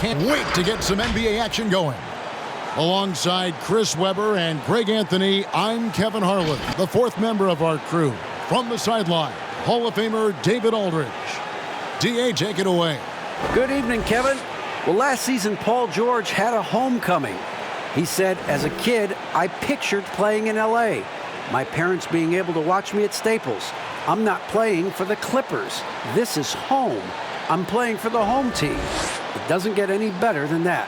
can't wait to get some NBA action going. Alongside Chris Webber and Greg Anthony, I'm Kevin Harlan, the fourth member of our crew. From the sideline, Hall of Famer David Aldridge. D.A., take it away. Good evening, Kevin. Well, last season, Paul George had a homecoming. He said, as a kid, I pictured playing in L.A., my parents being able to watch me at Staples. I'm not playing for the Clippers. This is home. I'm playing for the home team. It doesn't get any better than that.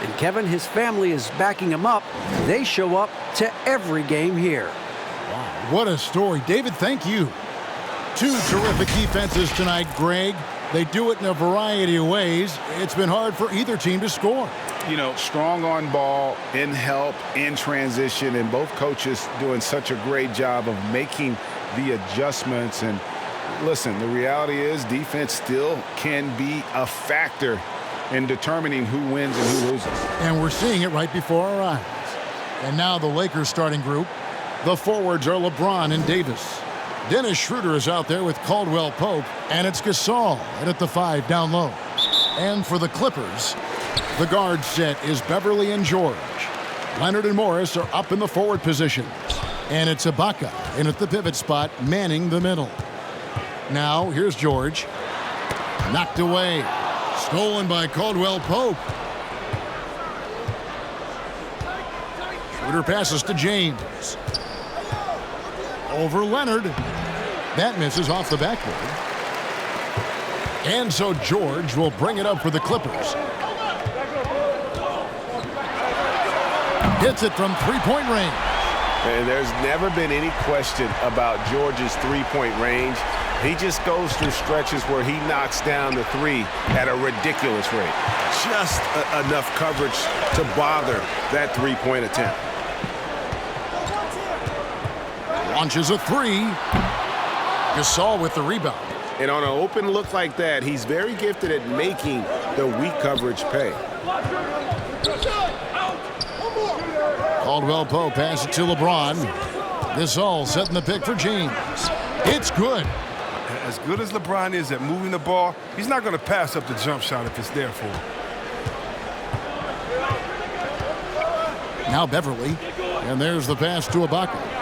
And Kevin, his family is backing him up. They show up to every game here. Wow, what a story. David, thank you. Two terrific defenses tonight, Greg. They do it in a variety of ways. It's been hard for either team to score. You know, strong on ball, in help, in transition, and both coaches doing such a great job of making the adjustments. And listen, the reality is defense still can be a factor in determining who wins and who loses. And we're seeing it right before our eyes. And now the Lakers starting group. The forwards are LeBron and Davis. Dennis Schroeder is out there with Caldwell Pope, and it's Gasol at the 5 down low. And for the Clippers, the guard set is Beverly and George. Leonard and Morris are up in the forward positions. And it's Ibaka in at the pivot spot, manning the middle. Now, here's George. Knocked away. Stolen by Caldwell Pope. Schroeder passes to James. Over Leonard. That misses off the backboard. And so George will bring it up for the Clippers. Hits it from three-point range. And there's never been any question about George's three-point range. He just goes through stretches where he knocks down the three at a ridiculous rate. Just enough coverage to bother that three-point attempt. Launches a three. Gasol with the rebound. And on an open look like that, he's very gifted at making the weak coverage pay. Caldwell Pope passes it to LeBron. Gasol setting the pick for James. It's good. As good as LeBron is at moving the ball, he's not going to pass up the jump shot if it's there for him. Now Beverly. And there's the pass to Ibaka.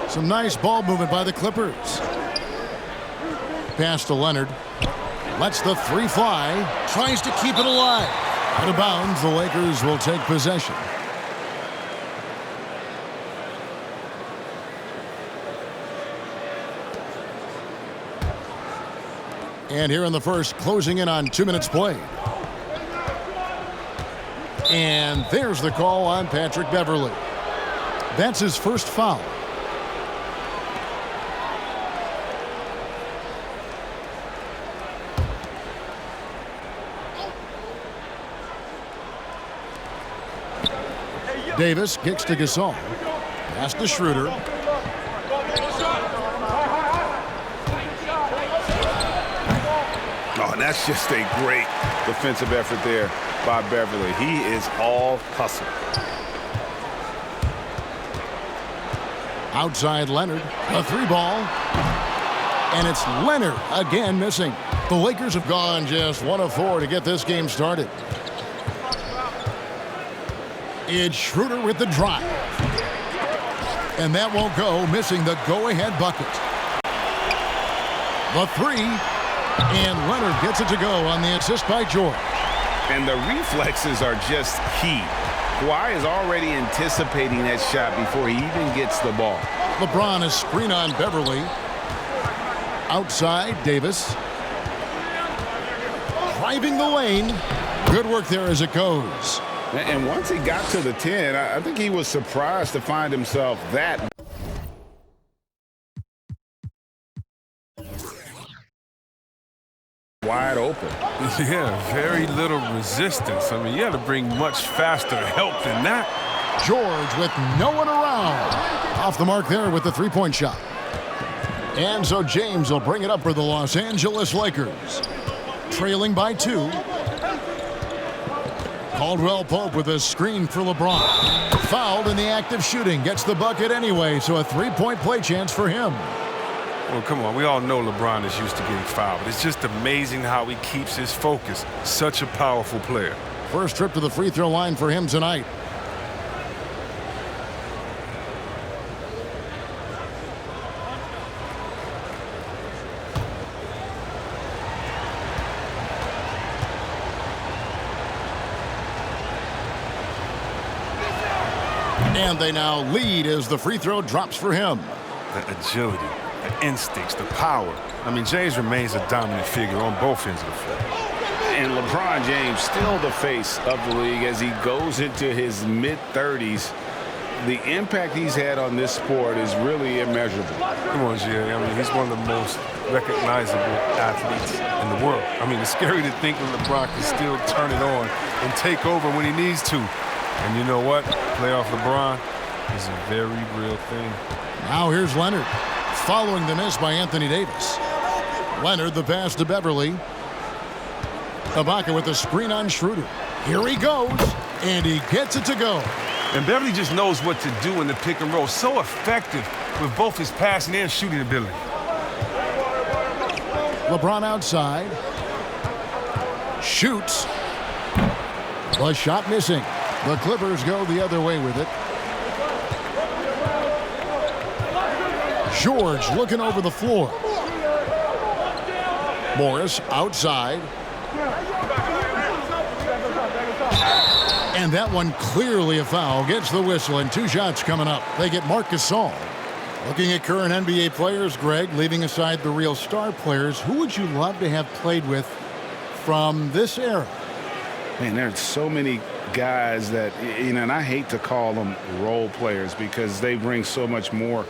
Some nice ball movement by the Clippers. Pass to Leonard. Lets the three fly. Tries to keep it alive. Out of bounds, the Lakers will take possession. And here in the first, closing in on 2 minutes played. And there's the call on Patrick Beverly. That's his first foul. Davis kicks to Gasol. Pass to Schroeder. Oh, that's just a great defensive effort there by Beverly. He is all hustle. Outside Leonard. A three ball. And it's Leonard again missing. The Lakers have gone just 1 of 4 to get this game started. It's Schroeder with the drive. And that won't go, missing the go-ahead bucket. The three, and Leonard gets it to go on the assist by George. And the reflexes are just key. Kawhi is already anticipating that shot before he even gets the ball. LeBron is screen on Beverly. Outside, Davis. Driving the lane. Good work there as it goes. And once he got to the 10, I think he was surprised to find himself that wide open. Yeah, very little resistance. I mean, you had to bring much faster help than that. George with no one around. Off the mark there with the three-point shot. And so James will bring it up for the Los Angeles Lakers. Trailing by 2. Caldwell Pope with a screen for LeBron. Fouled in the act of shooting. Gets the bucket anyway, so a three-point play chance for him. Well, come on. We all know LeBron is used to getting fouled. It's just amazing how he keeps his focus. Such a powerful player. First trip to the free throw line for him tonight. And they now lead as the free throw drops for him. The agility, the instincts, the power. I mean, James remains a dominant figure on both ends of the floor. And LeBron James still the face of the league as he goes into his mid-30s. The impact he's had on this sport is really immeasurable. Come on, Jerry. I mean, he's one of the most recognizable athletes in the world. I mean, it's scary to think that LeBron can still turn it on and take over when he needs to. And you know what? Playoff LeBron is a very real thing. Now here's Leonard, following the miss by Anthony Davis. Leonard, the pass to Beverly. Ibaka with the screen on Schroeder. Here he goes, and he gets it to go. And Beverly just knows what to do in the pick and roll. So effective with both his passing and shooting ability. LeBron outside. Shoots. The shot missing. The Clippers go the other way with it. George looking over the floor. Morris outside. And that one clearly a foul. Gets the whistle, and 2 shots coming up. They get Marc Gasol. Looking at current NBA players, Greg, leaving aside the real star players, who would you love to have played with from this era? Man, there's so many guys that, you know, and I hate to call them role players because they bring so much more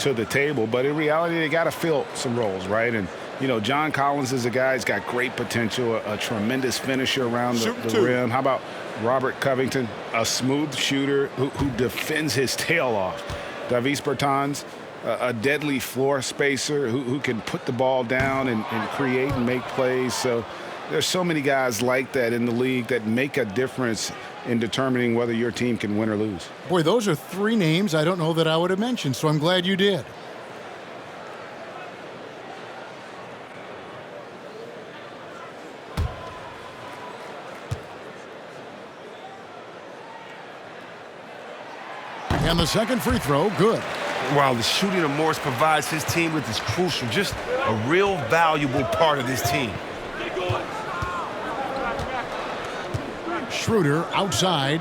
to the table. But in reality, they got to fill some roles, right? And, you know, John Collins is a guy who's got great potential, a tremendous finisher around the rim. How about Robert Covington, a smooth shooter who defends his tail off? Davis Bertans, a deadly floor spacer who can put the ball down and create and make plays. So there's so many guys like that in the league that make a difference in determining whether your team can win or lose. Boy, those are 3 names I don't know that I would have mentioned, so I'm glad you did. And the second free throw, good. While the shooting of Morris provides his team with is crucial, just a real valuable part of this team. Schroeder outside.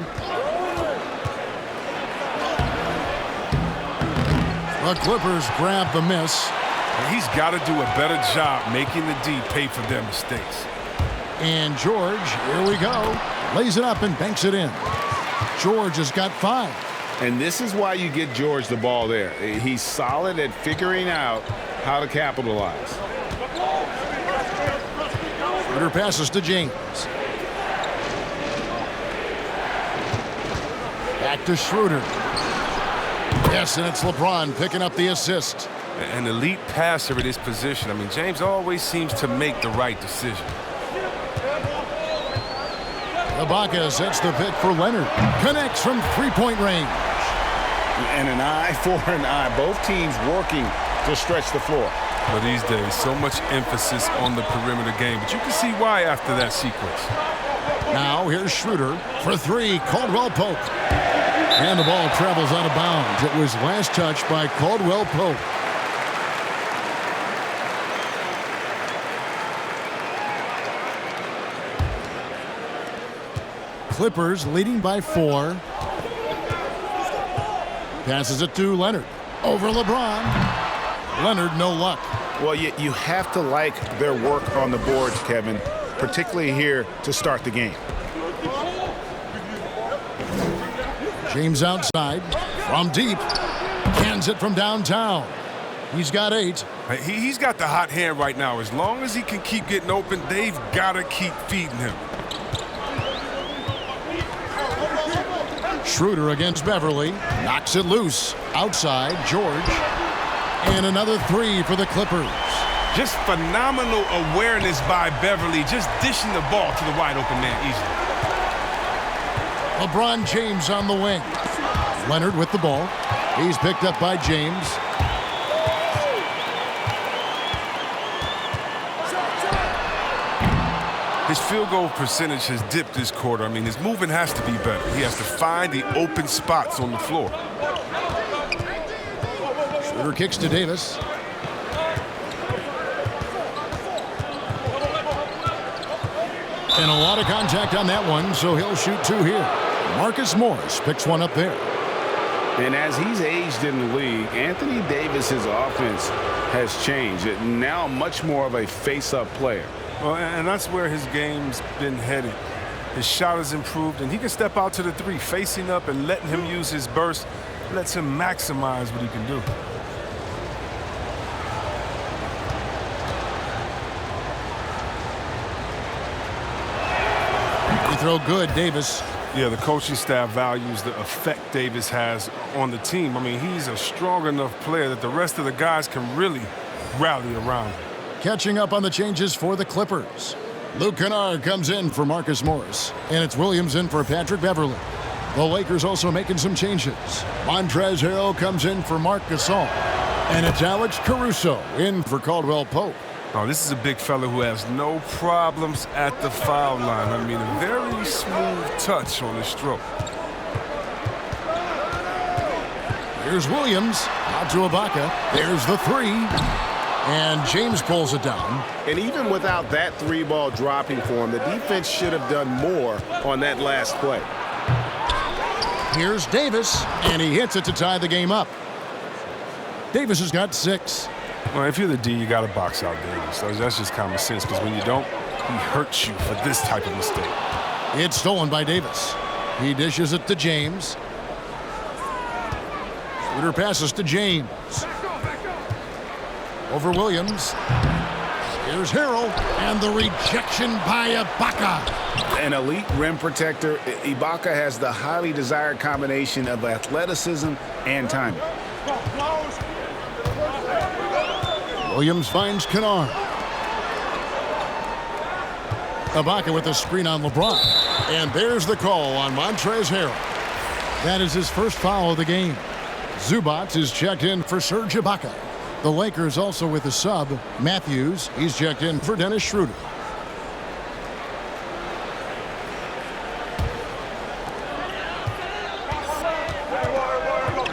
The Clippers grab the miss. And he's got to do a better job making the D pay for their mistakes. And George, here we go, lays it up and banks it in. George has got 5. And this is why you get George the ball there. He's solid at figuring out how to capitalize. Schroeder passes to James. Back to Schroeder. Yes, and it's LeBron picking up the assist. An elite passer at his position. I mean, James always seems to make the right decision. Ibaka sets the pick for Leonard. Connects from 3-point range. And an eye for an eye. Both teams working to stretch the floor. But these days, so much emphasis on the perimeter game. But you can see why after that sequence. Now here's Schroeder for 3. Caldwell Pope. And the ball travels out of bounds. It was last touched by Caldwell Pope. Clippers leading by 4. Passes it to Leonard. Over LeBron. Leonard, no luck. Well, you have to like their work on the boards, Kevin, particularly here to start the game. James outside. From deep. Cans it from downtown. He's got 8. He's got the hot hand right now. As long as he can keep getting open, they've got to keep feeding him. Schroeder against Beverly. Knocks it loose. Outside, George. And another 3 for the Clippers. Just phenomenal awareness by Beverly, just dishing the ball to the wide open man easily. LeBron James on the wing. Leonard with the ball. He's picked up by James. His field goal percentage has dipped this quarter. I mean, his movement has to be better. He has to find the open spots on the floor. Schroeder kicks to Davis. And a lot of contact on that one, so he'll shoot two here. Marcus Morris picks one up there. And as he's aged in the league, Anthony Davis's offense has changed. Now much more of a face-up player. Well, and that's where his game's been headed. His shot has improved, and he can step out to the three, facing up and letting him use his burst. Lets him maximize what he can do. He throw good, Davis. Yeah, the coaching staff values the effect Davis has on the team. I mean, he's a strong enough player that the rest of the guys can really rally around him. Catching up on the changes for the Clippers. Luke Kennard comes in for Marcus Morris, and it's Williams in for Patrick Beverley. The Lakers also making some changes. Montrezl Harrell comes in for Marc Gasol, and it's Alex Caruso in for Caldwell Pope. Oh, this is a big fella who has no problems at the foul line. I mean, a very smooth touch on his stroke. Here's Williams, out to Ibaka. There's the three. And James pulls it down. And even without that three ball dropping for him, the defense should have done more on that last play. Here's Davis, and he hits it to tie the game up. Davis has got 6. Well, if you're the D, you got to box out Davis. That's just common sense, because when you don't, he hurts you for this type of mistake. It's stolen by Davis. He dishes it to James. Schroeder passes to James. Over Williams. Here's Harrell, and the rejection by Ibaka. An elite rim protector, Ibaka has the highly desired combination of athleticism and timing. Williams finds Kennard. Ibaka with a screen on LeBron. And there's the call on Montrezl Harrell. That is his first foul of the game. Zubac is checked in for Serge Ibaka. The Lakers also with a sub, Matthews. He's checked in for Dennis Schroeder.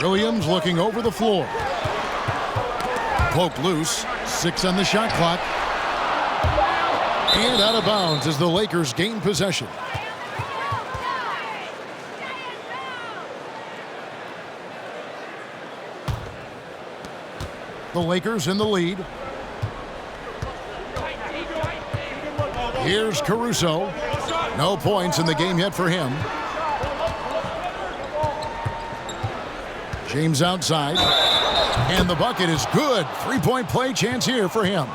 Williams looking over the floor. Poke loose. 6 on the shot clock. And out of bounds as the Lakers gain possession. The Lakers in the lead. Here's Caruso. No points in the game yet for him. James outside. And the bucket is good. 3-point play chance here for him.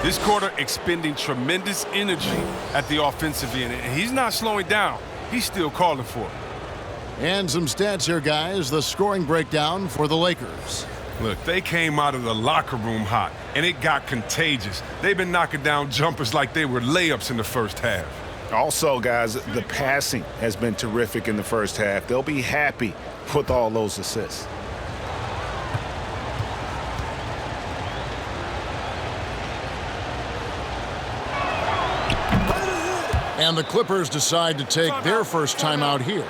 This quarter expending tremendous energy at the offensive end, and he's not slowing down. He's still calling for it. And some stats here, guys. The scoring breakdown for the Lakers. Look, they came out of the locker room hot, and it got contagious. They've been knocking down jumpers like they were layups in the first half. Also, guys, the passing has been terrific in the first half. They'll be happy with all those assists. And the Clippers decide to take their first timeout here.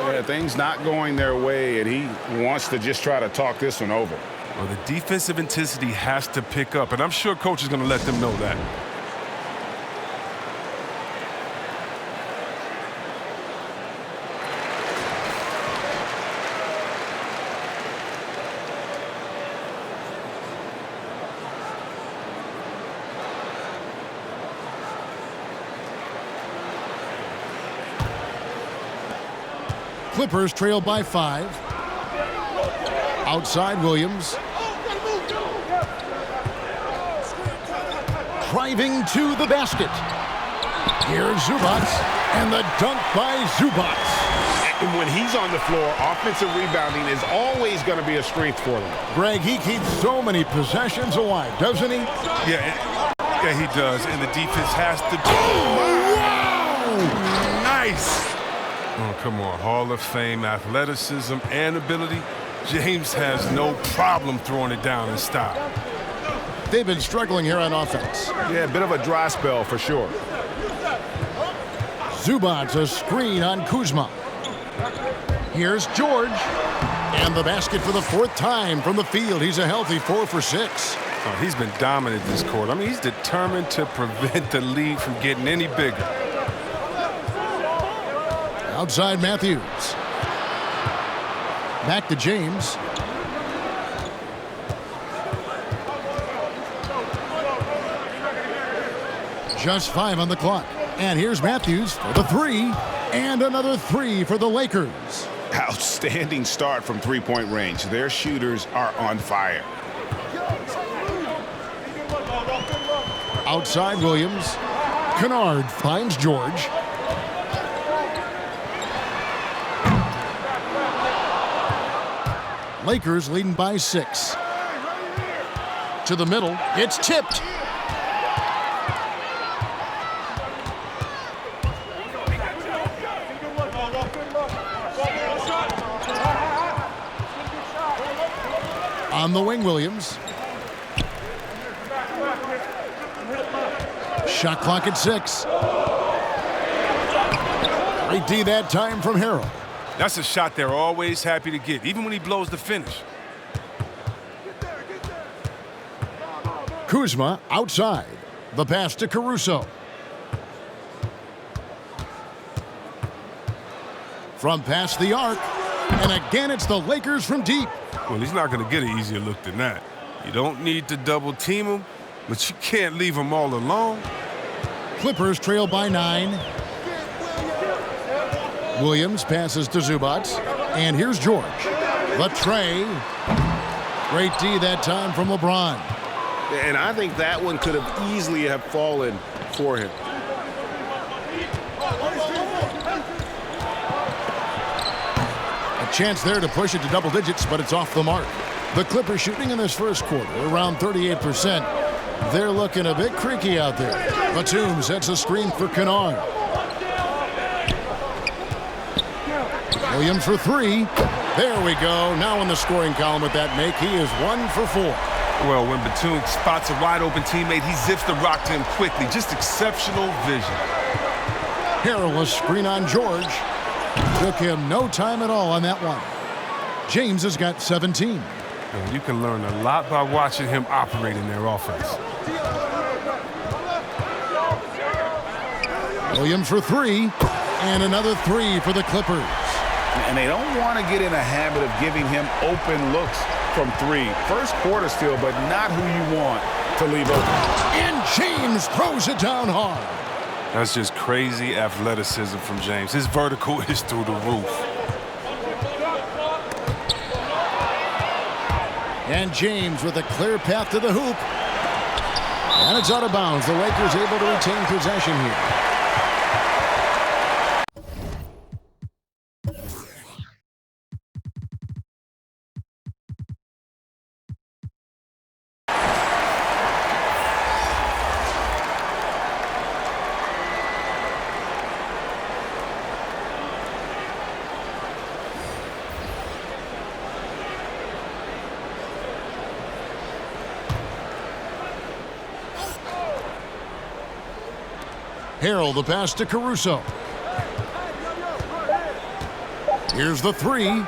Yeah, things not going their way, and he wants to just try to talk this one over. Well, the defensive intensity has to pick up, and I'm sure coach is going to let them know that. Clippers trail by 5. Outside Williams. Driving to the basket. Here's Zubac, and the dunk by Zubac. And when he's on the floor, offensive rebounding is always going to be a strength for them. Greg, he keeps so many possessions alive, doesn't he? Yeah, he does, and the defense has to. Wow! Nice. Oh, come on. Hall of Fame athleticism and ability. James has no problem throwing it down in style. They've been struggling here on offense. Yeah, a bit of a dry spell for sure. Zubac's a screen on Kuzma. Here's George. And the basket for the fourth time from the field. He's a healthy 4 for 6. Oh, he's been dominant this quarter. I mean, he's determined to prevent the lead from getting any bigger. Outside Matthews. Back to James. Just 5 on the clock. And here's Matthews for the 3. And another 3 for the Lakers. Outstanding start from three-point range. Their shooters are on fire. Outside Williams. Kennard finds George. Lakers leading by 6. To the middle. It's tipped. On the wing, Williams. Shot clock at 6. Great D that time from Harrell. That's a shot they're always happy to get, even when he blows the finish. Kuzma outside. The pass to Caruso. From past the arc. And again, it's the Lakers from deep. Well, he's not going to get an easier look than that. You don't need to double team him, but you can't leave him all alone. Clippers trail by 9. Williams passes to Zubac. And here's George. The tray. Great D that time from LeBron. And I think that one could have easily have fallen for him. A chance there to push it to double digits, but it's off the mark. The Clippers shooting in this first quarter around 38%. They're looking a bit creaky out there. Batum sets a screen for Kennard. Williams for 3. There we go. Now in the scoring column with that make. He is 1 for 4. Well, when Batum spots a wide-open teammate, he zips the rock to him quickly. Just exceptional vision. Harrell a screen on George. Took him no time at all on that one. James has got 17. Well, you can learn a lot by watching him operate in their offense. Williams for 3. And another 3 for the Clippers. And they don't want to get in a habit of giving him open looks from 3. First quarter still, but not who you want to leave open. And James throws it down hard. That's just crazy athleticism from James. His vertical is through the roof. And James with a clear path to the hoop. And it's out of bounds. The Lakers able to retain possession here. Harrell the pass to Caruso. Here's the 3. And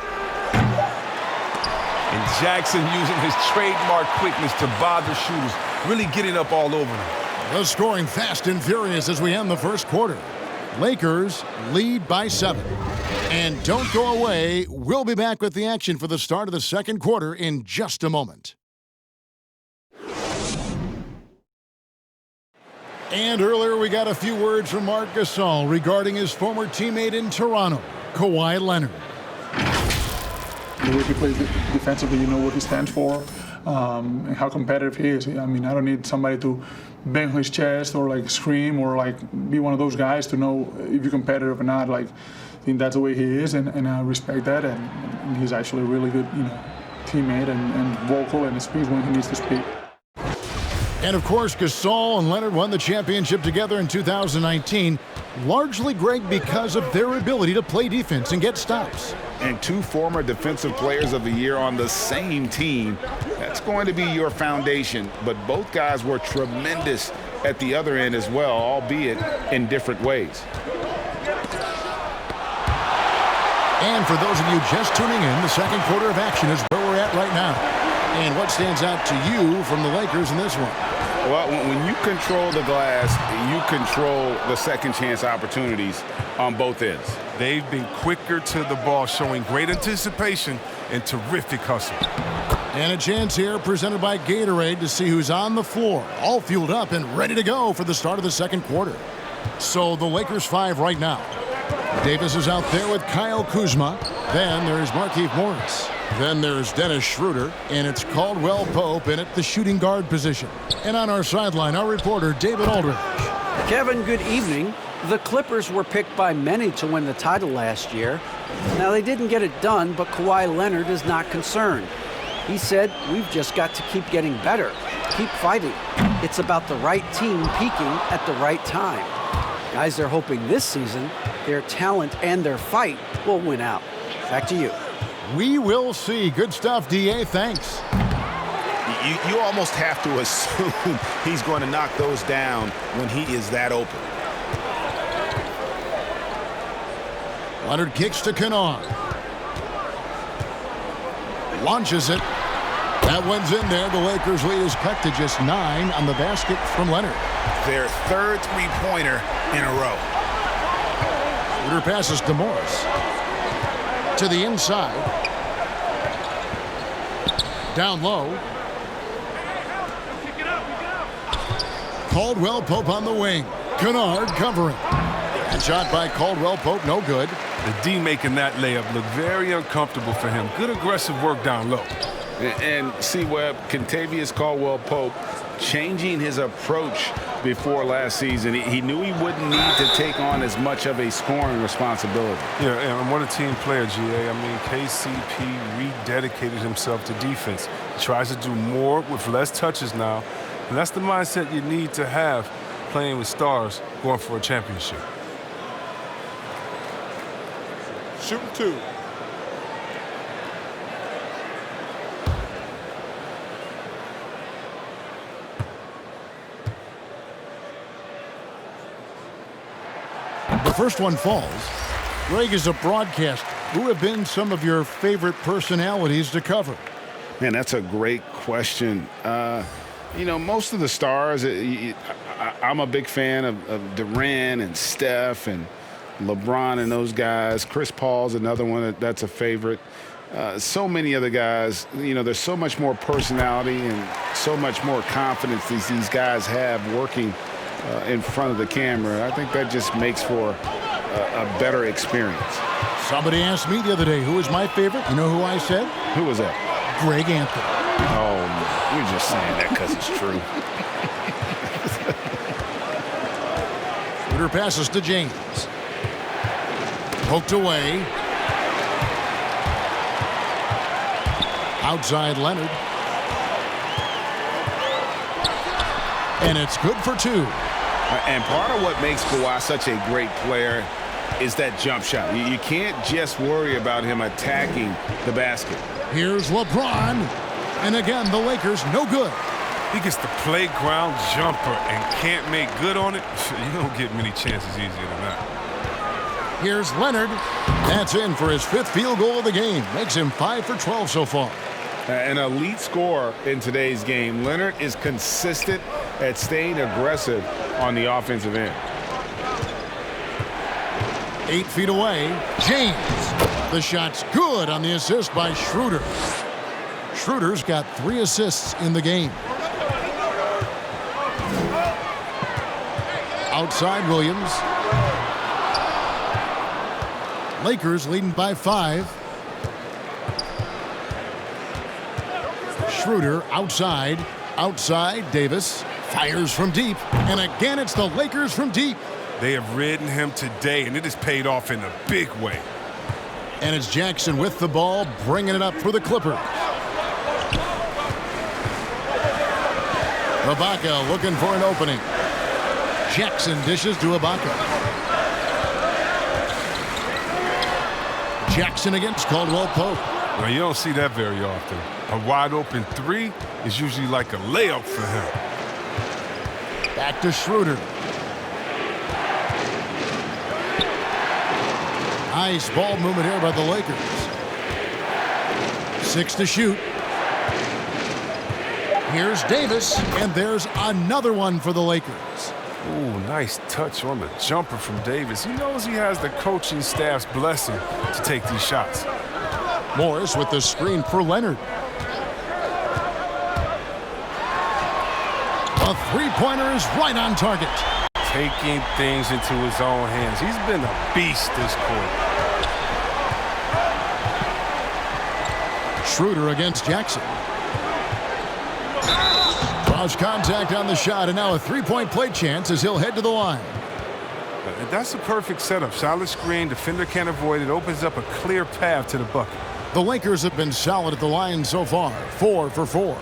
Jackson using his trademark quickness to bother shooters, really getting up all over them. The scoring fast and furious as we end the first quarter. Lakers lead by 7. And don't go away. We'll be back with the action for the start of the second quarter in just a moment. And earlier we got a few words from Marc Gasol regarding his former teammate in Toronto, Kawhi Leonard. The way he plays defensively, you know what he stands for, and how competitive he is. I mean, I don't need somebody to bang his chest or like scream or like be one of those guys to know if you're competitive or not. Like, I think that's the way he is, and I respect that. And he's actually a really good, teammate and vocal and speaks when he needs to speak. And of course, Gasol and Leonard won the championship together in 2019, largely, Greg, because of their ability to play defense and get stops. And 2 former Defensive Players of the Year on the same team. That's going to be your foundation. But both guys were tremendous at the other end as well, albeit in different ways. And for those of you just tuning in, the second quarter of action is where we're at right now. And what stands out to you from the Lakers in this one? Well, when you control the glass, you control the second chance opportunities on both ends. They've been quicker to the ball, showing great anticipation and terrific hustle. And a chance here presented by Gatorade to see who's on the floor, all fueled up and ready to go for the start of the second quarter. So the Lakers 5 right now. Davis is out there with Kyle Kuzma. Then there's Markieff Morris. Then there's Dennis Schroeder, and it's Caldwell Pope in at the shooting guard position. And on our sideline, our reporter, David Aldridge. Kevin, good evening. The Clippers were picked by many to win the title last year. Now, they didn't get it done, but Kawhi Leonard is not concerned. He said, "We've just got to keep getting better, keep fighting. It's about the right team peaking at the right time." Guys are hoping this season their talent and their fight will win out. Back to you. We will see. Good stuff, D.A. Thanks. You almost have to assume he's going to knock those down when he is that open. Leonard kicks to Kennard. Launches it. That one's in there. The Lakers' lead is cut to just 9 on the basket from Leonard. Their third three-pointer in a row. Schroeder passes to Morris. To the inside. Down low. Caldwell Pope on the wing. Kennard covering. And shot by Caldwell Pope, no good. The D making that layup look very uncomfortable for him. Good aggressive work down low. And see, Webb, Kentavious Caldwell-Pope changing his approach before last season. He knew he wouldn't need to take on as much of a scoring responsibility. Yeah, and what a team player, GA. I mean, KCP rededicated himself to defense. He tries to do more with less touches now, and that's the mindset you need to have playing with stars going for a championship. Shooting 2. The first one falls. Greg, is a broadcaster, who have been some of your favorite personalities to cover? Man, that's a great question. You know, most of the stars, I'm a big fan of Durant and Steph and LeBron and those guys. Chris Paul's another one that's a favorite. So many other guys, you know, there's so much more personality and so much more confidence these guys have working in front of the camera. I think that just makes for a better experience. Somebody asked me the other day, who is my favorite? You know who I said? Who was that? Greg Anthony. Oh, you're just saying that because it's true. Schroeder passes to James. Poked away. Outside Leonard. And it's good for 2. And part of what makes Kawhi such a great player is that jump shot. You can't just worry about him attacking the basket. Here's LeBron. And again, the Lakers no good. He gets the playground jumper and can't make good on it. You don't get many chances easier than that. Here's Leonard. That's in for his 5th field goal of the game. Makes him 5 for 12 so far. An elite scorer in today's game. Leonard is consistent at staying aggressive on the offensive end. 8 feet away. James. The shot's good on the assist by Schroeder. Schroeder's got 3 assists in the game. Outside Williams. Lakers leading by 5. Schroeder outside. Outside Davis. Fires from deep. And again, it's the Lakers from deep. They have ridden him today, and it has paid off in a big way. And it's Jackson with the ball, bringing it up for the Clippers. Ibaka looking for an opening. Jackson dishes to Ibaka. Jackson against Caldwell Pope. Now, you don't see that very often. A wide open three is usually like a layup for him. Back to Schroeder. Nice ball movement here by the Lakers. 6 to shoot. Here's Davis, and there's another one for the Lakers. Ooh, nice touch on the jumper from Davis. He knows he has the coaching staff's blessing to take these shots. Morris with the screen for Leonard. A three-pointer is right on target. Taking things into his own hands. He's been a beast this quarter. Schroeder against Jackson. Draws contact on the shot, and now a three-point play chance as he'll head to the line. That's a perfect setup. Solid screen, defender can't avoid it. Opens up a clear path to the bucket. The Lakers have been solid at the line so far, 4 for 4.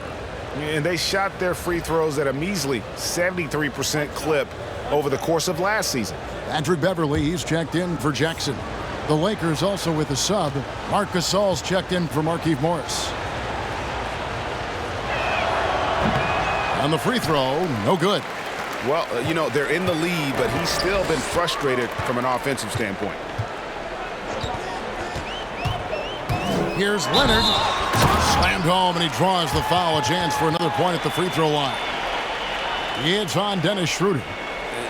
And they shot their free throws at a measly 73% clip over the course of last season. Patrick Beverly, he's checked in for Jackson. The Lakers also with a sub. Marc Gasol's checked in for Markieff Morris. On the free throw, no good. Well, you know, they're in the lead, but he's still been frustrated from an offensive standpoint. Here's Leonard. Slammed home, and he draws the foul. A chance for another point at the free throw line. It's on Dennis Schroeder.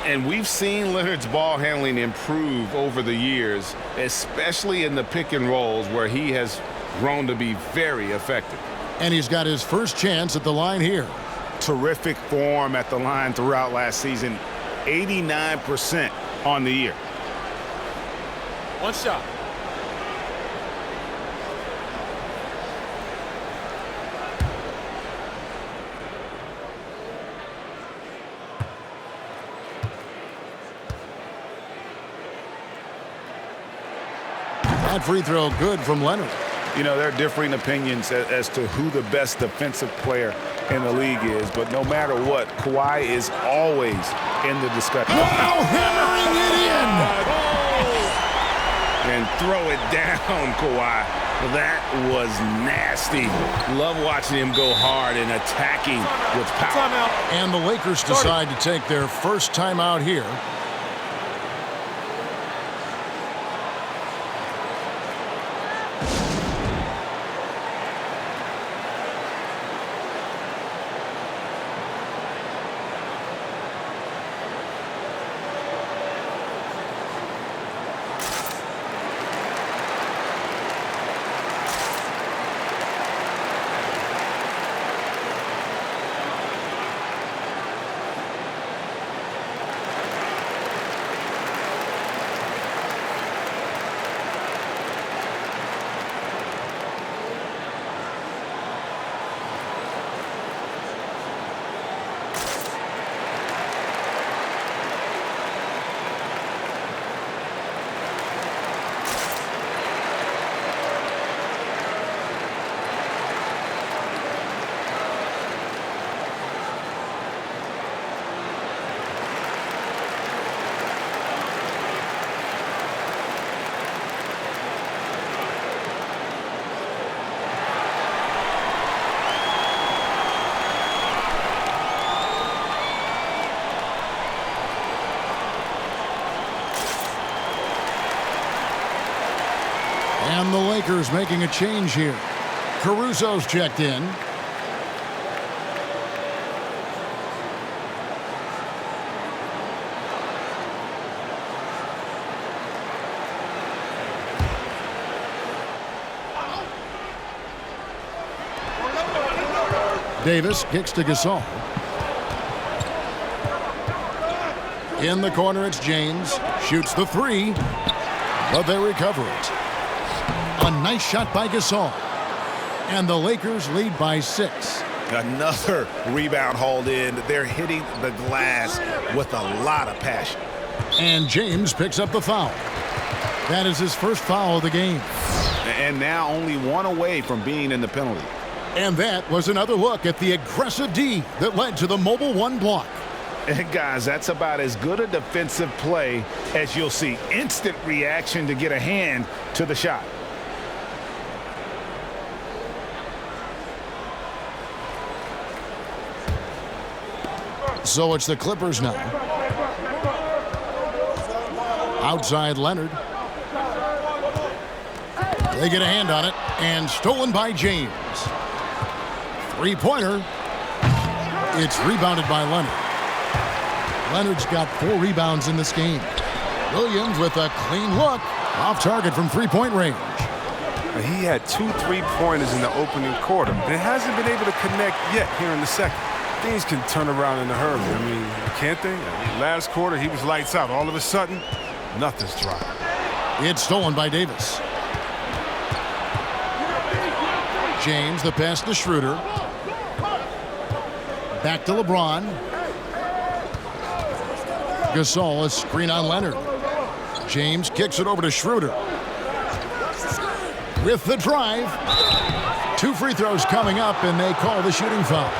And we've seen Leonard's ball handling improve over the years, especially in the pick and rolls where he has grown to be very effective. And he's got his first chance at the line here. Terrific form at the line throughout last season. 89% on the year. One shot. That free throw good from Leonard. You know, there are differing opinions as to who the best defensive player in the league is, but no matter what, Kawhi is always in the discussion. Wow, hammering it in! And throw it down, Kawhi. That was nasty. Love watching him go hard and attacking with power. Timeout. And the Lakers decide to take their first timeout here. And the Lakers making a change here. Caruso's checked in. Davis kicks to Gasol. In the corner, it's James. Shoots the three, but they recover it. A nice shot by Gasol. And the Lakers lead by 6. Another rebound hauled in. They're hitting the glass with a lot of passion. And James picks up the foul. That is his first foul of the game. And now only one away from being in the penalty. And that was another look at the aggressive D that led to the mobile one block. And guys, that's about as good a defensive play as you'll see. Instant reaction to get a hand to the shot. So it's the Clippers now. Outside Leonard. They get a hand on it, and stolen by James. Three-pointer. It's rebounded by Leonard. Leonard's got 4 rebounds in this game. Williams with a clean look. Off target from three-point range. He had 2 3-pointers in the opening quarter. But hasn't been able to connect yet here in the second. Things can turn around in a hurry. I mean, can't they? Last quarter, he was lights out. All of a sudden, nothing's dropped. It's stolen by Davis. James, the pass to Schroeder. Back to LeBron. Gasol, a screen on Leonard. James kicks it over to Schroeder. With the drive. 2 free throws coming up, and they call the shooting foul.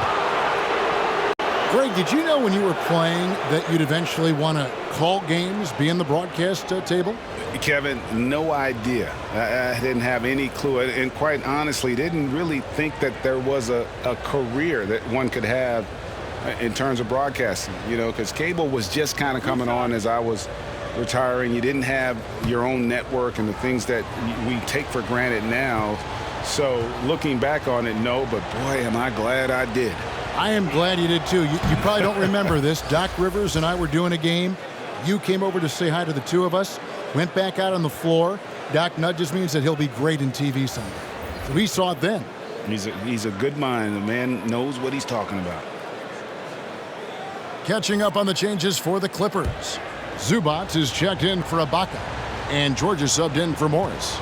Greg, did you know when you were playing that you'd eventually want to call games, be in the broadcast table? Kevin, no idea. I didn't have any clue, and quite honestly, didn't really think that there was a career that one could have in terms of broadcasting, you know, because cable was just kind of coming on as I was retiring. You didn't have your own network and the things that we take for granted now. So looking back on it, no, but boy, am I glad I did. I am glad you did too. You probably don't remember this. Doc Rivers and I were doing a game. You came over to say hi to the two of us, went back out on the floor. Doc nudges me and said he'll be great in TV someday. So we saw it then. He's a good mind. The man knows what he's talking about. Catching up on the changes for the Clippers. Zubac is checked in for Ibaka, and George is subbed in for Morris.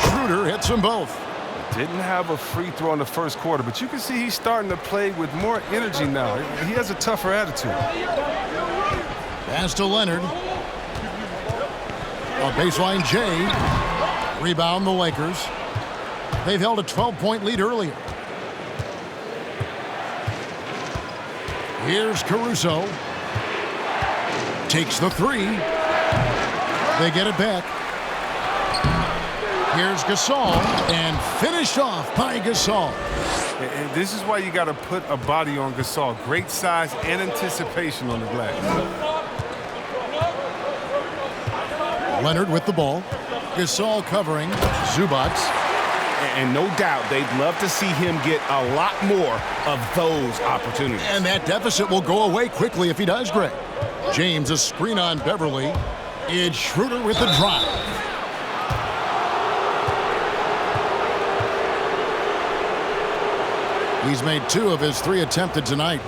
Schroeder hits them both. Didn't have a free throw in the first quarter, but you can see he's starting to play with more energy now. He has a tougher attitude. Pass to Leonard. A baseline J. Rebound the Lakers. They've held a 12-point lead earlier. Here's Caruso. Takes the 3. They get it back. Here's Gasol, and finished off by Gasol. And this is why you got to put a body on Gasol. Great size and anticipation on the glass. Leonard with the ball. Gasol covering. Zubac. And no doubt they'd love to see him get a lot more of those opportunities. And that deficit will go away quickly if he does, Greg. James, a screen on Beverly. It's Schroeder with the drive. He's made 2 of his 3 attempted tonight.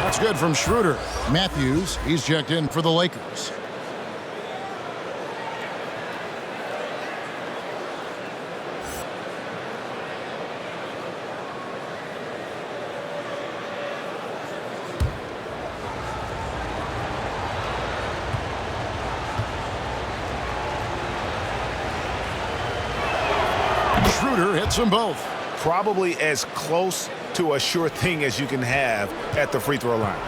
That's good from Schroeder. Matthews, he's checked in for the Lakers. Schroeder hits them both. Probably as close to a sure thing as you can have at the free throw line.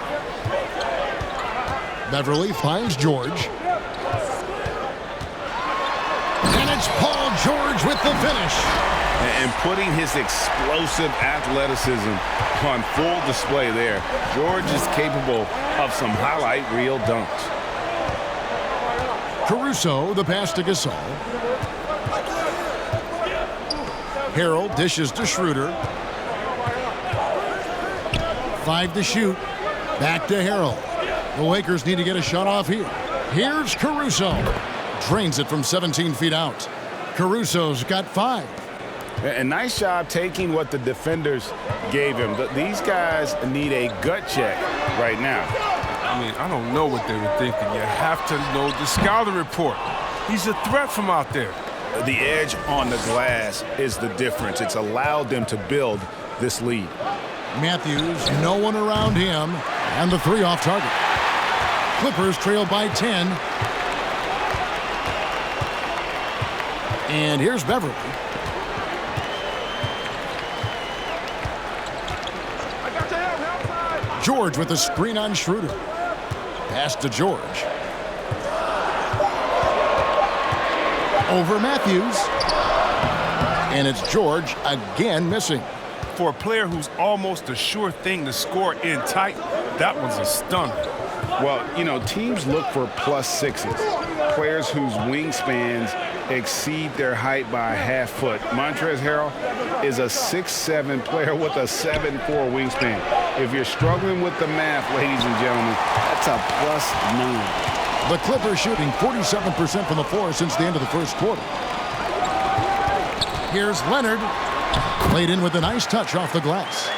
Beverly finds George. And it's Paul George with the finish. And putting his explosive athleticism on full display there. George is capable of some highlight reel dunks. Caruso, the pass to Gasol. Harrell dishes to Schroeder. 5 to shoot. Back to Harrell. The Lakers need to get a shot off here. Here's Caruso. Drains it from 17 feet out. Caruso's got 5. And nice job taking what the defenders gave him. These guys need a gut check right now. I mean, I don't know what they were thinking. You have to know the scouting report. He's a threat from out there. The edge on the glass is the difference. It's allowed them to build this lead. Matthews, no one around him, and the 3 off target. Clippers trail by 10. And here's Beverly. George with a screen on Schroeder. Pass to George. Over Matthews. And it's George again missing. For a player who's almost a sure thing to score in tight, that one's a stunner. Well, you know, teams look for +6s, players whose wingspans exceed their height by a half foot. Montrezl Harrell is a 6'7" player with a 7'4" wingspan. If you're struggling with the math, ladies and gentlemen, that's a +9. The Clippers shooting 47% from the floor since the end of the first quarter. Here's Leonard. Played in with a nice touch off the glass.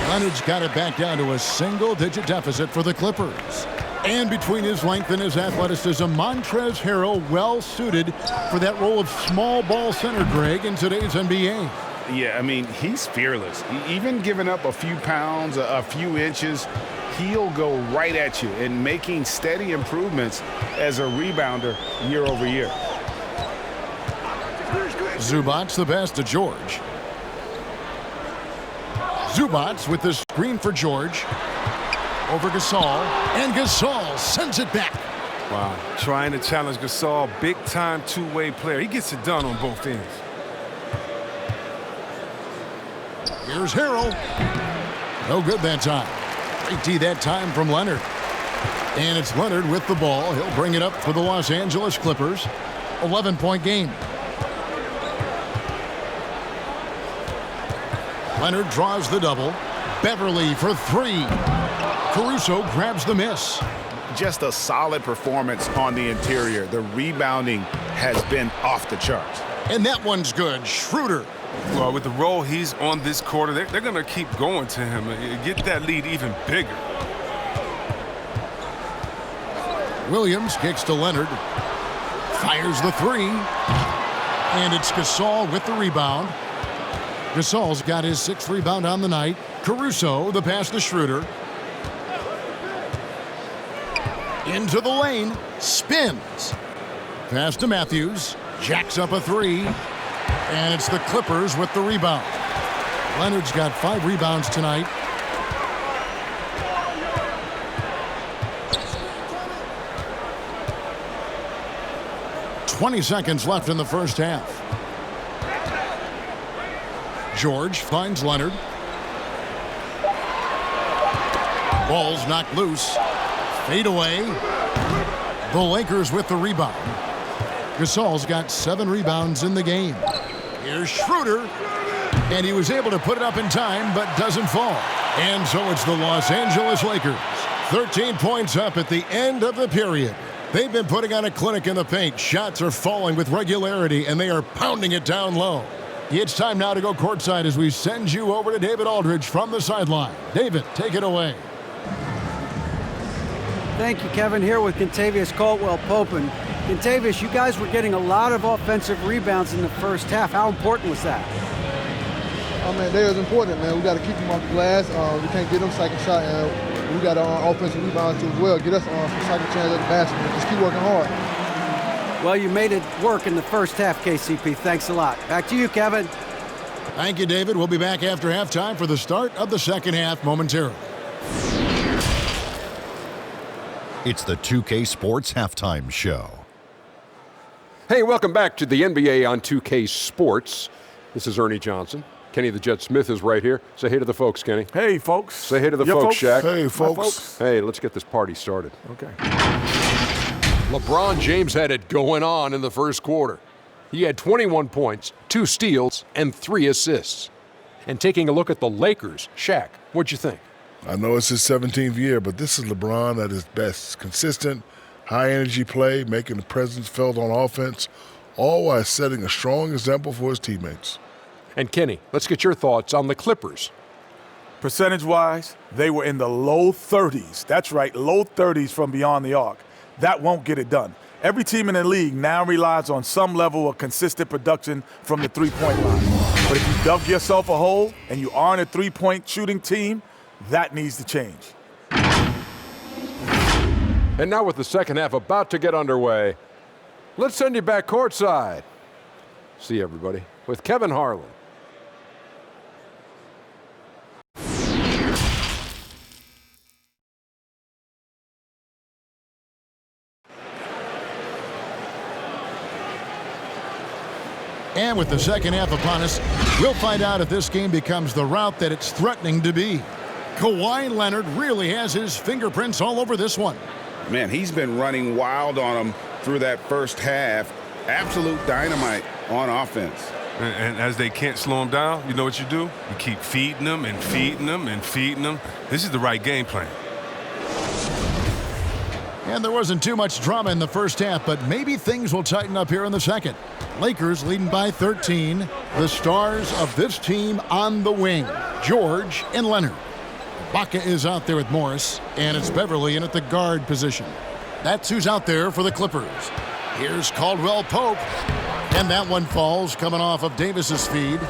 Leonard's got it back down to a single-digit deficit for the Clippers. And between his length and his athleticism, Montrezl Harrell well-suited for that role of small ball center, Greg, in today's NBA. Yeah, I mean, he's fearless. Even giving up a few pounds, a few inches, he'll go right at you and making steady improvements as a rebounder year over year. Zubac's the pass to George. Zubac's with the screen for George. Over Gasol, and Gasol sends it back. Wow, trying to challenge Gasol, big-time two-way player. He gets it done on both ends. Here's Harrell. No good that time. Great D that time from Leonard. And it's Leonard with the ball. He'll bring it up for the Los Angeles Clippers. 11-point game. Leonard draws the double. Beverly for 3. Caruso grabs the miss. Just a solid performance on the interior. The rebounding has been off the charts. And that one's good. Schroeder. Well, with the role he's on this quarter, they're going to keep going to him. Get that lead even bigger. Williams kicks to Leonard. Fires the 3. And it's Gasol with the rebound. Gasol's got his 6th rebound on the night. Caruso, the pass to Schroeder. Into the lane. Spins. Pass to Matthews. Jacks up a 3. And it's the Clippers with the rebound. Leonard's got 5 rebounds tonight. "20 seconds left in the first half. George finds Leonard. Ball's knocked loose. Fade away. The Lakers with the rebound. Gasol's got 7 rebounds in the game. Here's Schroeder. And he was able to put it up in time, but doesn't fall. And so it's the Los Angeles Lakers. 13 points up at the end of the period. They've been putting on a clinic in the paint. Shots are falling with regularity, and they are pounding it down low. It's time now to go courtside as we send you over to David Aldridge from the sideline. David, take it away. Thank you, Kevin. Here with Kentavious Caldwell-Pope. And Kentavious, you guys were getting a lot of offensive rebounds in the first half. How important was that? Oh, man, that is important, man. We got to keep them off the glass. We can't get them second shot. And we got offensive rebounds as well. Get us some second chance at the basket. Just keep working hard. Well, you made it work in the first half, KCP. Thanks a lot. Back to you, Kevin. Thank you, David. We'll be back after halftime for the start of the second half momentarily. It's the 2K Sports Halftime Show. Hey, welcome back to the NBA on 2K Sports. This is Ernie Johnson. Kenny the Jet Smith is right here. Say hey to the folks, Kenny. Hey, folks. Say hey to the folks, Shaq. Hey, folks. Hey, let's get this party started. Okay. LeBron James had it going on in the first quarter. He had 21 points, 2 steals, and 3 assists. And taking a look at the Lakers, Shaq, what'd you think? I know it's his 17th year, but this is LeBron at his best. Consistent, high-energy play, making the presence felt on offense, all while setting a strong example for his teammates. And Kenny, let's get your thoughts on the Clippers. Percentage-wise, they were in the low 30s. That's right, low 30s from beyond the arc. That won't get it done. Every team in the league now relies on some level of consistent production from the three-point line. But if you dug yourself a hole and you aren't a three-point shooting team, that needs to change. And now with the second half about to get underway, let's send you back courtside. See everybody with Kevin Harlan. And with the second half upon us, we'll find out if this game becomes the route that it's threatening to be. Kawhi Leonard really has his fingerprints all over this one. Man, he's been running wild on them through that first half. Absolute dynamite on offense. And as they can't slow him down, you know what you do? You keep feeding them and feeding them and feeding them. This is the right game plan. And there wasn't too much drama in the first half, but maybe things will tighten up here in the second. Lakers leading by 13. The stars of this team on the wing, George and Leonard. Ibaka is out there with Morris, and it's Beverly in at the guard position. That's who's out there for the Clippers. Here's Caldwell Pope, and that one falls coming off of Davis's feed.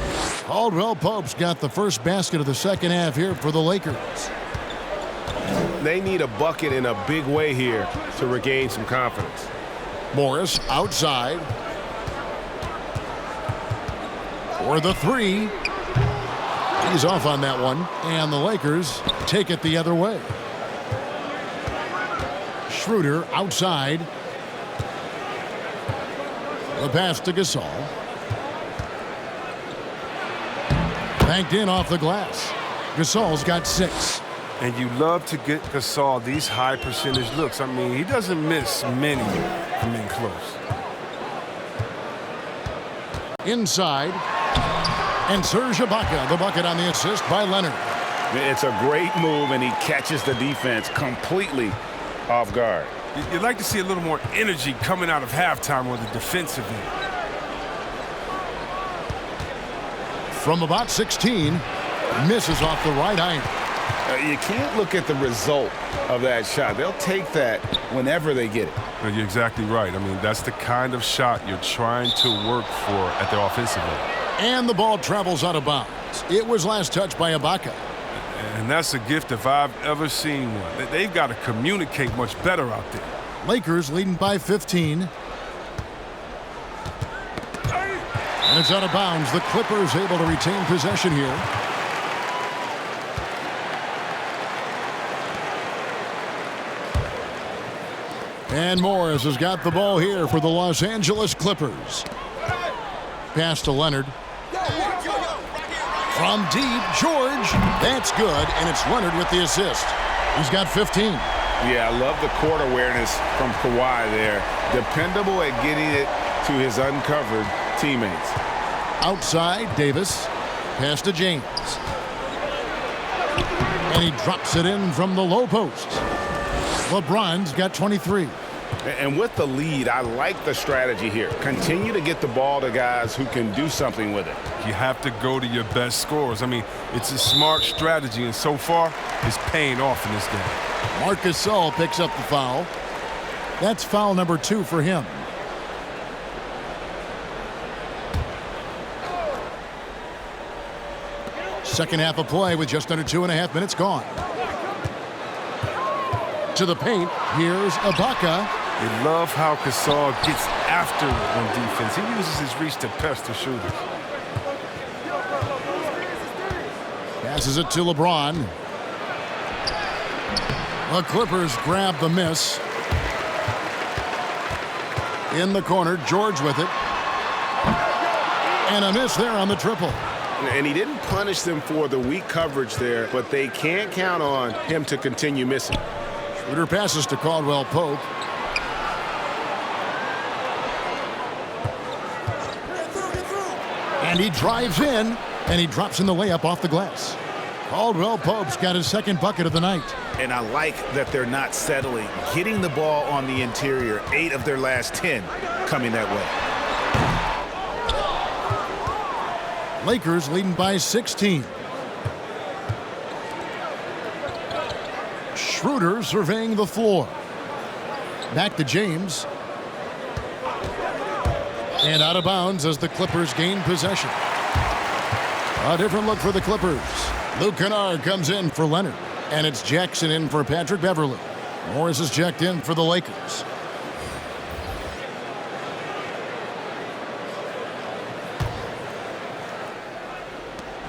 Caldwell Pope's got the first basket of the second half here for the Lakers. They need a bucket in a big way here to regain some confidence. Morris outside. For the three. He's off on that one, and the Lakers take it the other way. Schroeder outside. The pass to Gasol. Banked in off the glass. Gasol's got 6. And you love to get Gasol these high percentage looks. I mean, he doesn't miss many from being close. Inside. And Serge Ibaka, the bucket on the assist by Leonard. It's a great move, and he catches the defense completely off guard. You'd like to see a little more energy coming out of halftime on the defensive end. From about 16, misses off the right iron. You can't look at the result of that shot. They'll take that whenever they get it. Well, you're exactly right. I mean, that's the kind of shot you're trying to work for at the offensive end. And the ball travels out of bounds. It was last touched by Ibaka. And that's a gift if I've ever seen one. They've got to communicate much better out there. Lakers leading by 15. And it's out of bounds. The Clippers able to retain possession here. And Morris has got the ball here for the Los Angeles Clippers. Pass to Leonard. From deep, George. That's good, and it's Leonard with the assist. He's got 15. Yeah, I love the court awareness from Kawhi there. Dependable at getting it to his uncovered teammates. Outside, Davis. Pass to James. And he drops it in from the low post. LeBron's got 23. And with the lead, I like the strategy here. Continue to get the ball to guys who can do something with it. You have to go to your best scorers. I mean, it's a smart strategy, and so far, it's paying off in this game. Marc Gasol picks up the foul. That's foul number 2 for him. Second half of play with just under 2.5 minutes gone. To the paint, here's Ibaka. They love how Gasol gets after it on defense. He uses his reach to pester shooters. Passes it to LeBron. The Clippers grab the miss. In the corner, George with it. And a miss there on the triple. And he didn't punish them for the weak coverage there, but they can't count on him to continue missing. Schroeder passes to Caldwell Pope. And he drives in, and he drops in the layup off the glass. Caldwell Pope's got his second bucket of the night. And I like that they're not settling. Getting the ball on the interior, 8 of their last 10 coming that way. Lakers leading by 16. Schroeder surveying the floor. Back to James. And out of bounds as the Clippers gain possession. A different look for the Clippers. Luke Kennard comes in for Leonard. And it's Jackson in for Patrick Beverley. Morris is checked in for the Lakers.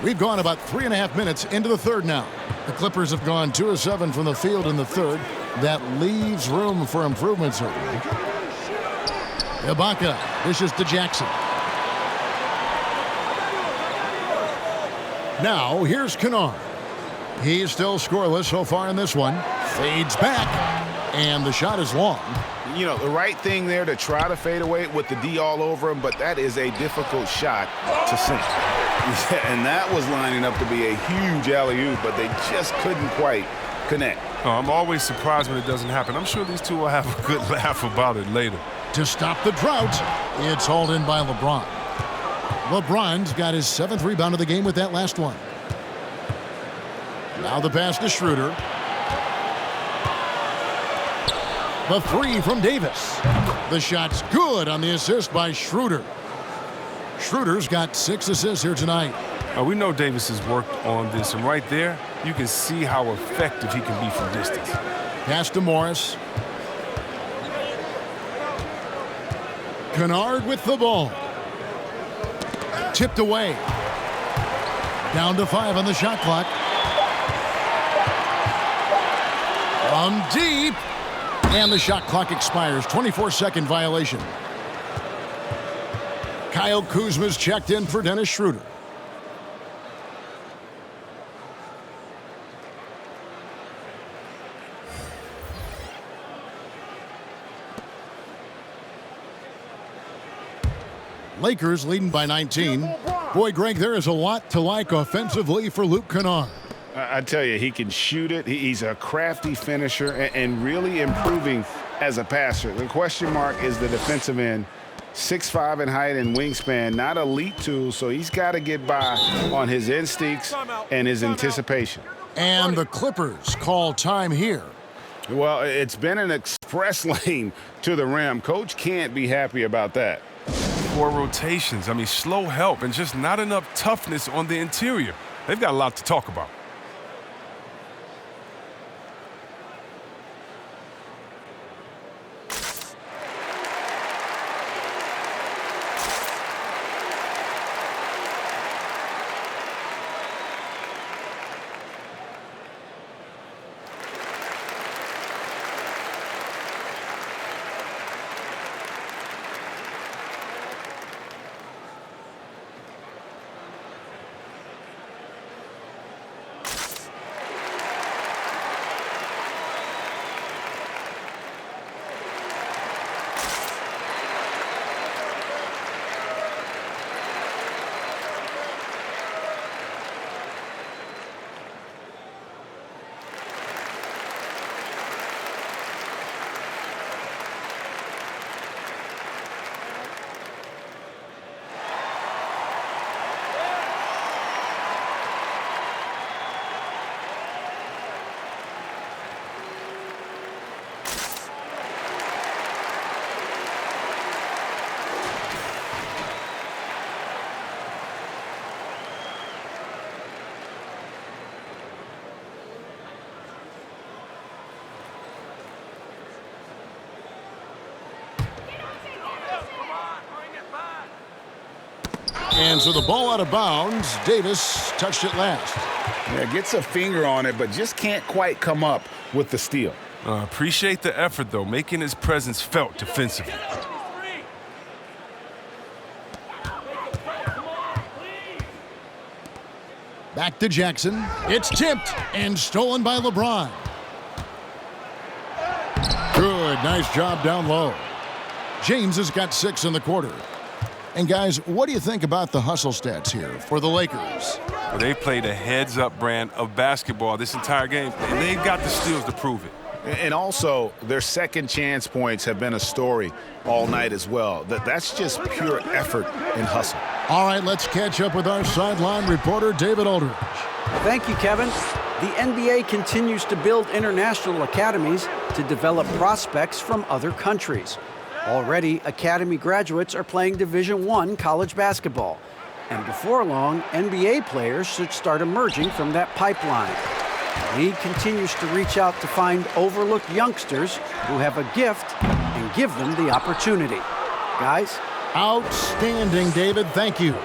We've gone about 3.5 minutes into the third now. The Clippers have gone 2 of 7 from the field in the third. That leaves room for improvement, certainly. Ibaka dishes to Jackson. Now, here's Kennard. He's still scoreless so far in this one. Fades back, and the shot is long. You know, the right thing there to try to fade away with the D all over him, but that is a difficult shot to sink. And that was lining up to be a huge alley-oop, but they just couldn't quite connect. Oh, I'm always surprised when it doesn't happen. I'm sure these two will have a good laugh about it later. To stop the drought, it's hauled in by LeBron. LeBron's got his 7th rebound of the game with that last one. Now the pass to Schroeder. The 3 from Davis. The shot's good on the assist by Schroeder. Schroeder's got 6 assists here tonight. We know Davis has worked on this, and right there, you can see how effective he can be from distance. Pass to Morris. Kennard with the ball. Tipped away. Down to 5 on the shot clock. From deep. And the shot clock expires. 24-second violation. Kyle Kuzma's checked in for Dennis Schroeder. Lakers leading by 19. Boy, Greg, there is a lot to like offensively for Luke Kennard. I tell you, he can shoot it. He's a crafty finisher and really improving as a passer. The question mark is the defensive end. 6'5" in height and wingspan, not elite tool, so he's got to get by on his instincts and his anticipation. And the Clippers call time here. Well, it's been an express lane to the rim. Coach can't be happy about that. 4 rotations. I mean, slow help and just not enough toughness on the interior. They've got a lot to talk about. And so the ball out of bounds. Davis touched it last. Yeah, gets a finger on it, but just can't quite come up with the steal. Appreciate the effort, though, making his presence felt defensively. Back to Jackson. It's tipped and stolen by LeBron. Good, nice job down low. James has got 6 in the quarter. And guys, what do you think about the hustle stats here for the Lakers? Well, they played a heads-up brand of basketball this entire game, and they've got the steals to prove it. And also, their second chance points have been a story all night as well. That's just pure effort and hustle. All right, let's catch up with our sideline reporter, David Aldridge. Thank you, Kevin. The NBA continues to build international academies to develop prospects from other countries. Already, academy graduates are playing Division I college basketball. And before long, NBA players should start emerging from that pipeline. The league continues to reach out to find overlooked youngsters who have a gift and give them the opportunity. Guys? Outstanding, David. Thank you.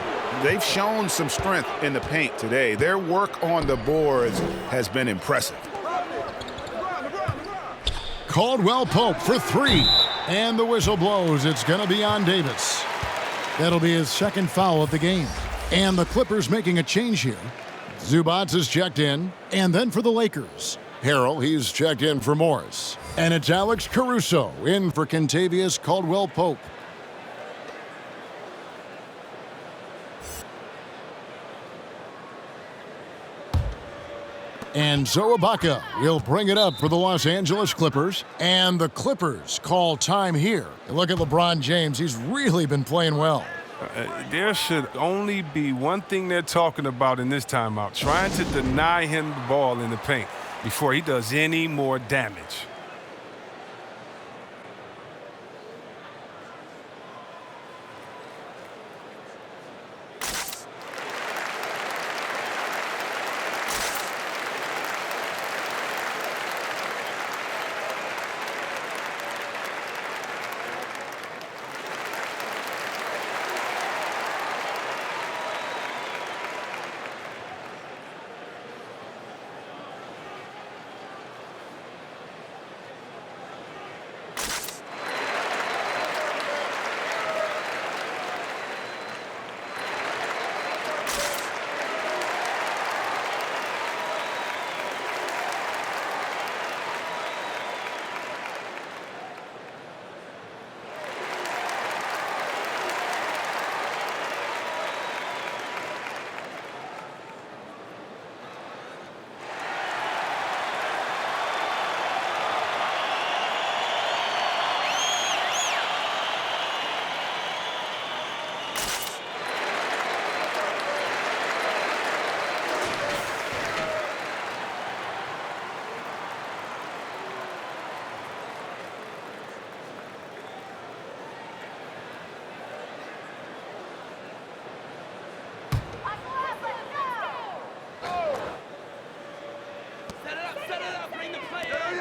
They've shown some strength in the paint today. Their work on the boards has been impressive. Caldwell Pope for three. And the whistle blows. It's going to be on Davis. That'll be his second foul of the game. And the Clippers making a change here. Zubac is checked in. And then for the Lakers, Harrell, he's checked in for Morris. And it's Alex Caruso in for Kentavious Caldwell Pope. And so Ibaka will bring it up for the Los Angeles Clippers. And the Clippers call time here. Look at LeBron James. He's really been playing well. There should only be one thing they're talking about in this timeout, trying to deny him the ball in the paint before he does any more damage.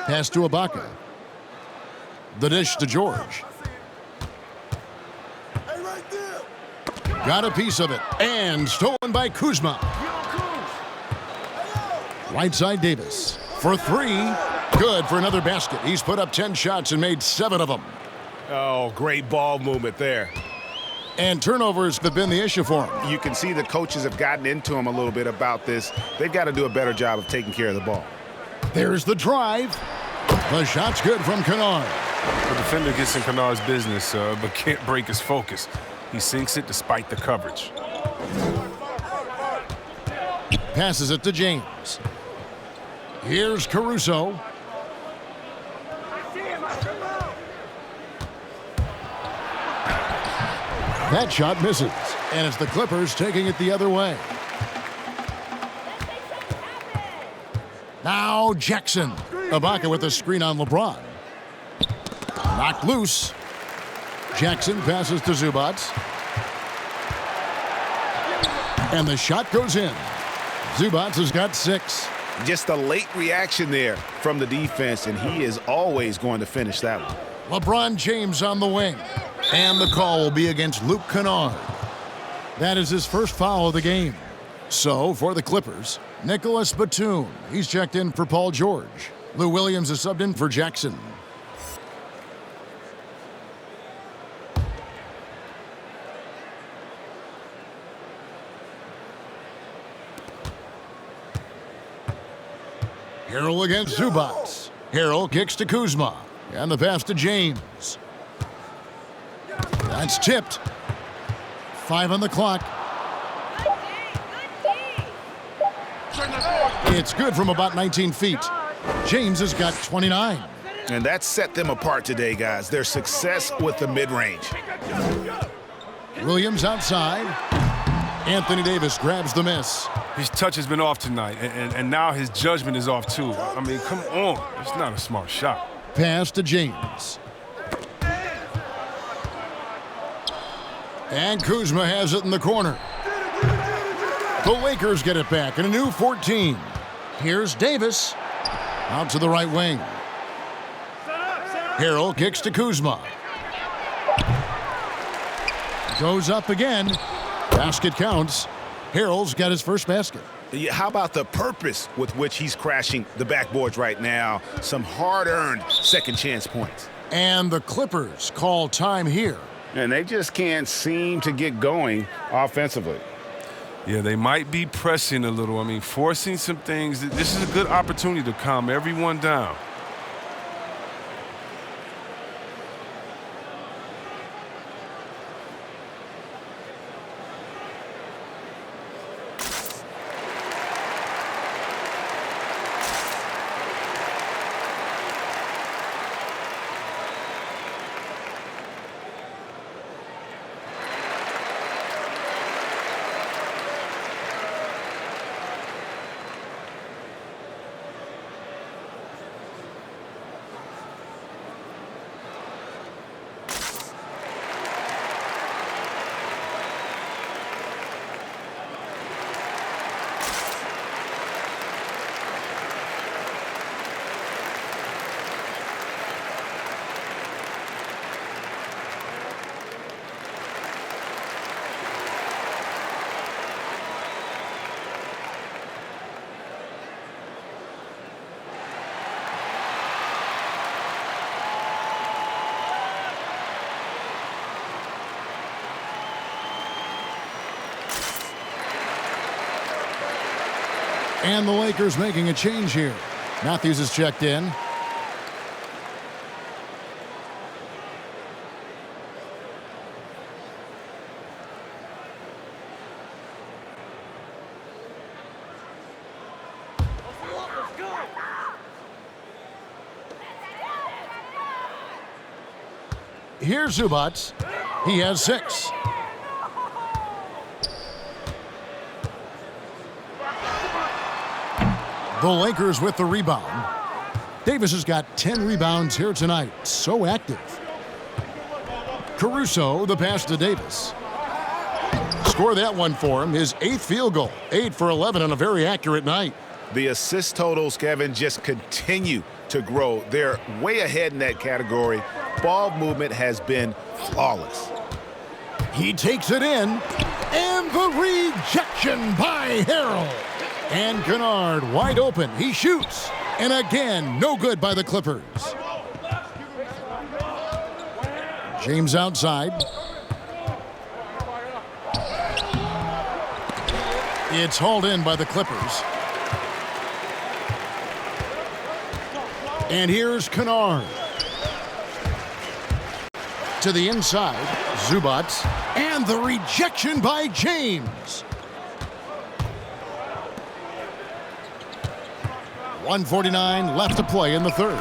Pass to Ibaka. The dish to George. Got a piece of it. And stolen by Kuzma. Right side Davis. For three. Good for another basket. He's put up 10 shots and made 7 of them. Oh, great ball movement there. And turnovers have been the issue for him. You can see the coaches have gotten into him a little bit about this. They've got to do a better job of taking care of the ball. There's the drive. The shot's good from Kennard. The defender gets in Kennard's business, but can't break his focus. He sinks it despite the coverage. Passes it to James. Here's Caruso. That shot misses, and it's the Clippers taking it the other way. Now Jackson. Ibaka with a screen on LeBron. Knocked loose. Jackson passes to Zubac. And the shot goes in. Zubac has got 6. Just a late reaction there from the defense, and he is always going to finish that one. LeBron James on the wing. And the call will be against Luke Kennard. That is his first foul of the game. So, for the Clippers, Nicholas Batum. He's checked in for Paul George. Lou Williams is subbed in for Jackson. Harrell against Zubac. Harrell kicks to Kuzma. And the pass to James. That's tipped. 5 on the clock. It's good from about 19 feet. James has got 29. And that set them apart today, guys. Their success with the mid-range. Williams outside. Anthony Davis grabs the miss. His touch has been off tonight, and now his judgment is off too. I mean, come on. It's not a smart shot. Pass to James. And Kuzma has it in the corner. The Lakers get it back in a new 14. Here's Davis. Out to the right wing. Harrell kicks to Kuzma. Goes up again. Basket counts. Harrell's got his first basket. Yeah, how about the purpose with which he's crashing the backboards right now? Some hard-earned second chance points. And the Clippers call time here. And they just can't seem to get going offensively. Yeah, they might be pressing a little. I mean, forcing some things. This is a good opportunity to calm everyone down. And the Lakers making a change here. Matthews is checked in. Here's Zubac. He has 6. The Lakers with the rebound. Davis has got 10 rebounds here tonight. So active. Caruso, the pass to Davis. Score that one for him. His 8th field goal. 8 for 11 on a very accurate night. The assist totals, Kevin, just continue to grow. They're way ahead in that category. Ball movement has been flawless. He takes it in. And the rejection by Harrell. And Kennard wide open. He shoots. And again, no good by the Clippers. James outside. It's hauled in by the Clippers. And here's Kennard. To the inside. Zubac. And the rejection by James. 1:49 left to play in the third.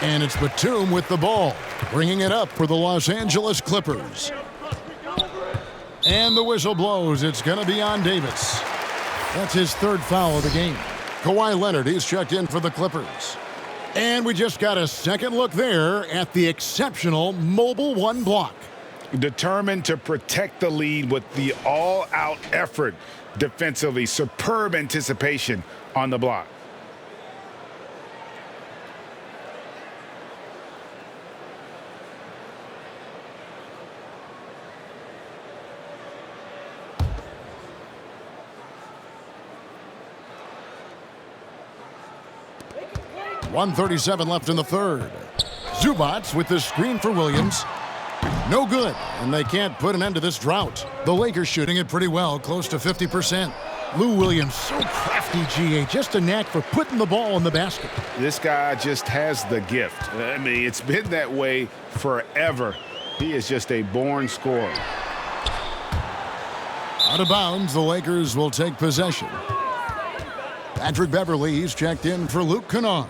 And it's Batum with the ball, bringing it up for the Los Angeles Clippers. And the whistle blows. It's going to be on Davis. That's his 3rd foul of the game. Kawhi Leonard, he's checked in for the Clippers. And we just got a second look there at the exceptional Mobile 1 block. Determined to protect the lead with the all-out effort defensively. Superb anticipation on the block. .137 left in the third. Zubac with the screen for Williams. No good, and they can't put an end to this drought. The Lakers shooting it pretty well, close to 50%. Lou Williams, so crafty, GA, just a knack for putting the ball in the basket. This guy just has the gift. I mean, it's been that way forever. He is just a born scorer. Out of bounds, the Lakers will take possession. Patrick Beverley, he's checked in for Luke Kennard.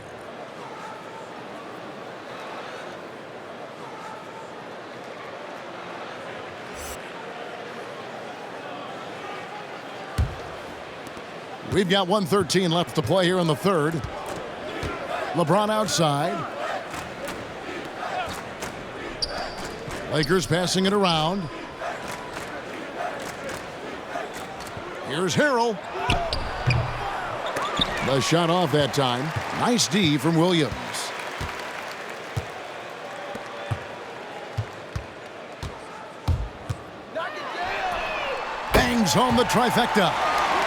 We've got 1:13 left to play here in the third. LeBron outside. Lakers passing it around. Here's Harrell. The shot off that time. Nice D from Williams. Bangs home the trifecta.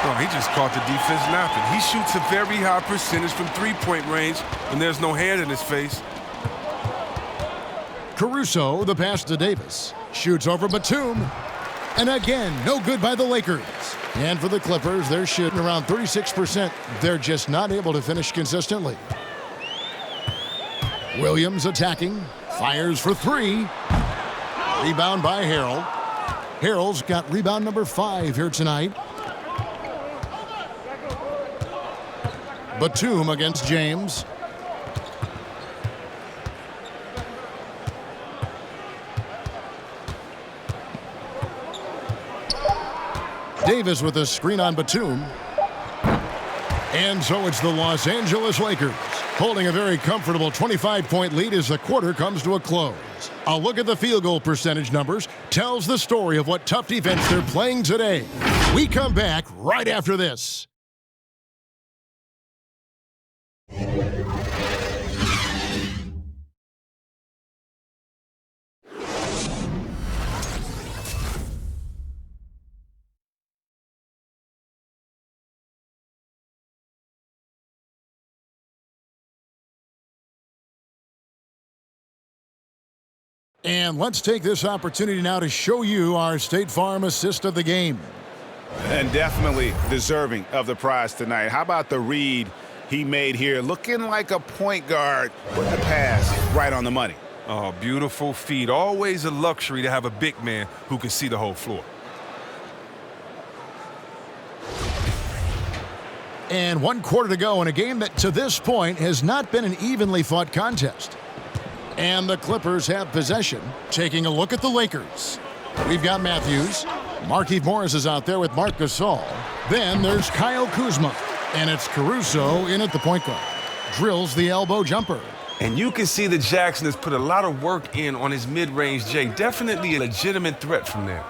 Oh, he just caught the defense napping. He shoots a very high percentage from three-point range when there's no hand in his face. Caruso, the pass to Davis. Shoots over Batum. And again, no good by the Lakers. And for the Clippers, they're shooting around 36%. They're just not able to finish consistently. Williams attacking. Fires for three. Rebound by Harrell. Harrell's got rebound number 5 here tonight. Batum against James. Davis with a screen on Batum. And so it's the Los Angeles Lakers holding a very comfortable 25-point lead as the quarter comes to a close. A look at the field goal percentage numbers tells the story of what tough defense they're playing today. We come back right after this. And let's take this opportunity now to show you our State Farm assist of the game. And definitely deserving of the prize tonight. How about the read he made here? Looking like a point guard with the pass right on the money. Oh, beautiful feed. Always a luxury to have a big man who can see the whole floor. And 1 quarter to go in a game that to this point has not been an evenly fought contest. And the Clippers have possession. Taking a look at the Lakers. We've got Matthews. Markieff Morris is out there with Marc Gasol. Then there's Kyle Kuzma. And it's Caruso in at the point guard. Drills the elbow jumper. And you can see that Jackson has put a lot of work in on his mid-range J. Definitely a legitimate threat from there.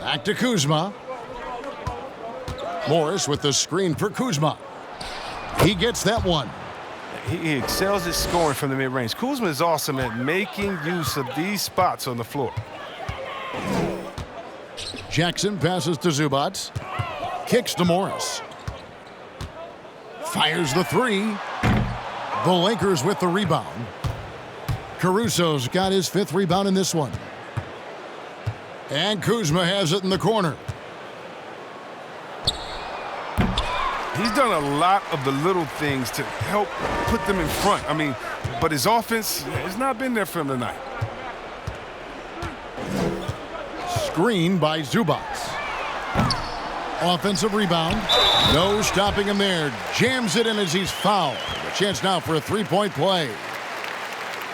Back to Kuzma. Morris with the screen for Kuzma. He gets that one. He excels at scoring from the mid-range. Kuzma is awesome at making use of these spots on the floor. Jackson passes to Zubac. Kicks to Morris. Fires the three. The Lakers with the rebound. Caruso's got his 5th rebound in this one. And Kuzma has it in the corner. He's done a lot of the little things to help put them in front. But his offense has not been there for him tonight. Screen by Zubac. Offensive rebound. No stopping him there. Jams it in as he's fouled. A chance now for a 3-point play.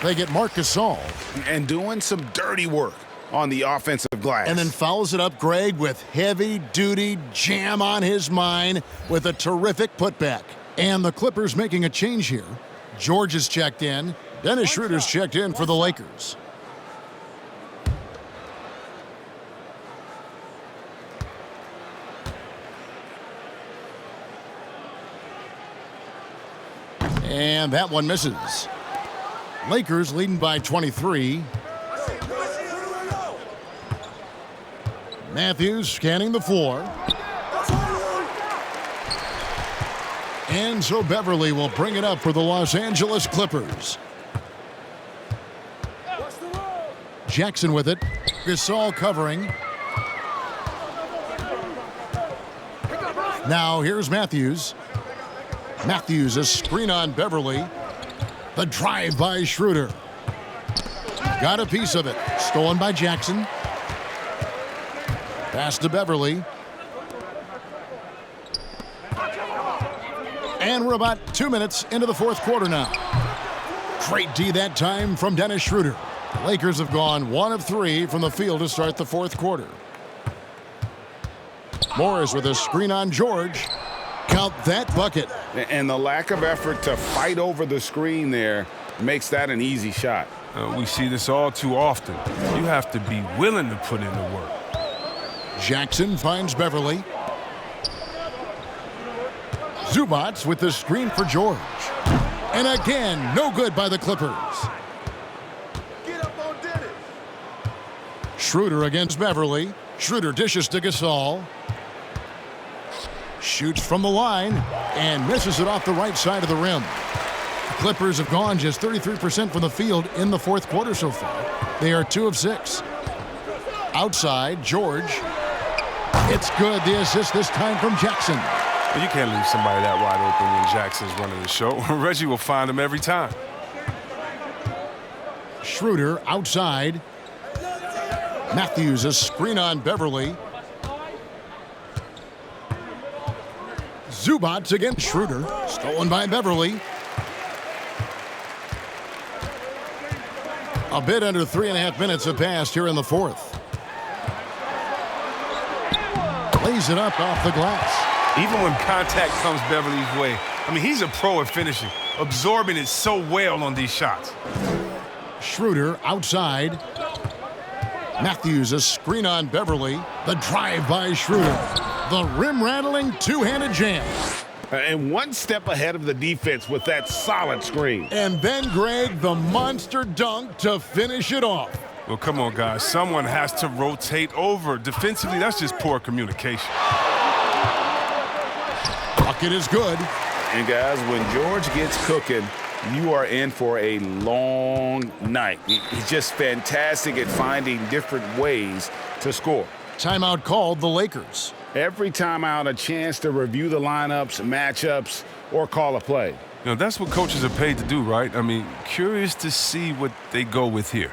They get Marc Gasol. And doing some dirty work on the offensive glass. And then fouls it up, Greg, with heavy-duty jam on his mind with a terrific putback. And the Clippers making a change here. George is checked in. Dennis Schroeder's checked in for the Lakers. And that one misses. Lakers leading by 23. Matthews scanning the floor. And so Beverley will bring it up for the Los Angeles Clippers. Jackson with it. Gasol covering. Now here's Matthews. Matthews, a screen on Beverley. The drive by Schroeder. Got a piece of it. Stolen by Jackson. Pass to Beverley. And we're about 2 minutes into the fourth quarter now. Great D that time from Dennis Schroeder. The Lakers have gone 1 of 3 from the field to start the fourth quarter. Morris with a screen on George. Count that bucket. And the lack of effort to fight over the screen there makes that an easy shot. We see this all too often. You have to be willing to put in the work. Jackson finds Beverly. Zubats with the screen for George. And again, no good by the Clippers. Schroeder against Beverly. Schroeder dishes to Gasol. Shoots from the line and misses it off the right side of the rim. The Clippers have gone just 33% from the field in the fourth quarter so far. They are 2 of 6. Outside, George. It's good. The assist this time from Jackson. Well, you can't leave somebody that wide open when Jackson's running the show. Reggie will find him every time. Schroeder outside. Matthews a screen on Beverly. Zubats against Schroeder. Stolen by Beverly. A bit under 3.5 minutes have passed here in the fourth. Lays it up off the glass. Even when contact comes Beverly's way, I mean, he's a pro at finishing, absorbing it so well on these shots. Schroeder outside. Matthews a screen on Beverly. The drive by Schroeder. The rim-rattling two-handed jam. And one step ahead of the defense with that solid screen. And then, Greg, the monster dunk to finish it off. Well, come on, guys. Someone has to rotate over. Defensively, that's just poor communication. Bucket is good. And, guys, when George gets cooking, you are in for a long night. He's just fantastic at finding different ways to score. Timeout called the Lakers. Every timeout, a chance to review the lineups, matchups, or call a play. You know, that's what coaches are paid to do, right? I mean, curious to see what they go with here.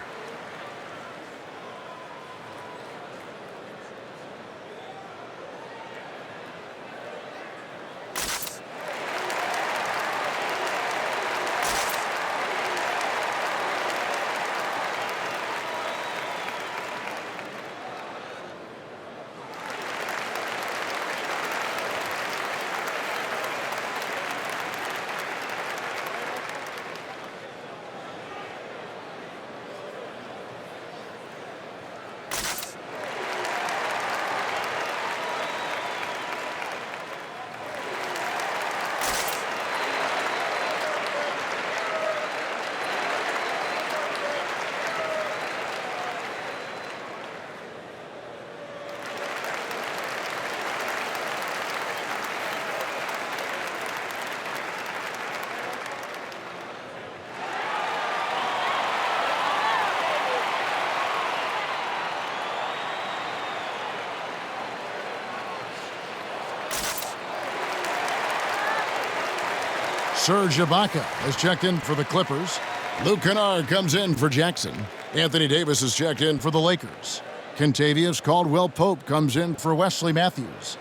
Serge Ibaka has checked in for the Clippers. Luke Kennard comes in for Jackson. Anthony Davis has checked in for the Lakers. Kentavious Caldwell-Pope comes in for Wesley Matthews.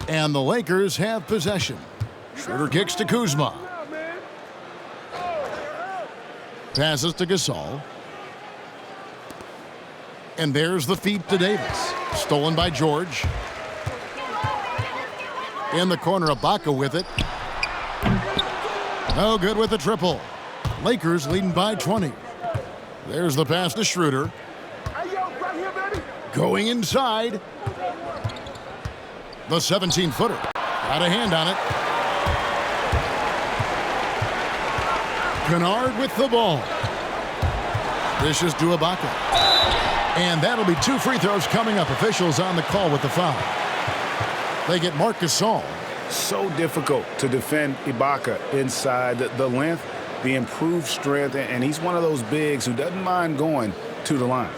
And the Lakers have possession. Schroeder kicks to Kuzma. Passes to Gasol. And there's the feed to Davis. Stolen by George. In the corner, Ibaka with it. No good with the triple. Lakers leading by 20. There's the pass to Schroeder. Going inside. The 17-footer. Got a hand on it. Kennard with the ball. Dishes to Ibaka. And that'll be 2 free throws coming up. Officials on the call with the foul. They get Marc Gasol. So difficult to defend Ibaka inside the length, the improved strength, and he's one of those bigs who doesn't mind going to the line.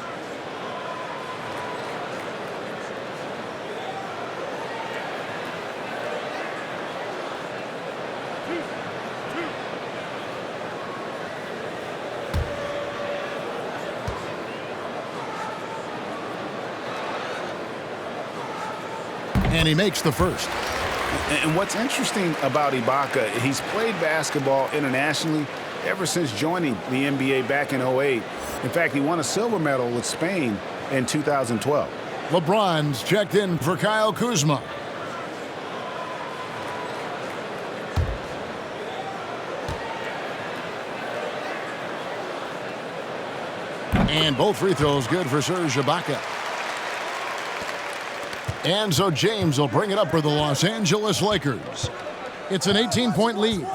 And he makes the first. And what's interesting about Ibaka, he's played basketball internationally ever since joining the NBA back in 2008. In fact, he won a silver medal with Spain in 2012. LeBron's checked in for Kyle Kuzma. And both free throws good for Serge Ibaka. And so James will bring it up for the Los Angeles Lakers. It's an 18-point lead.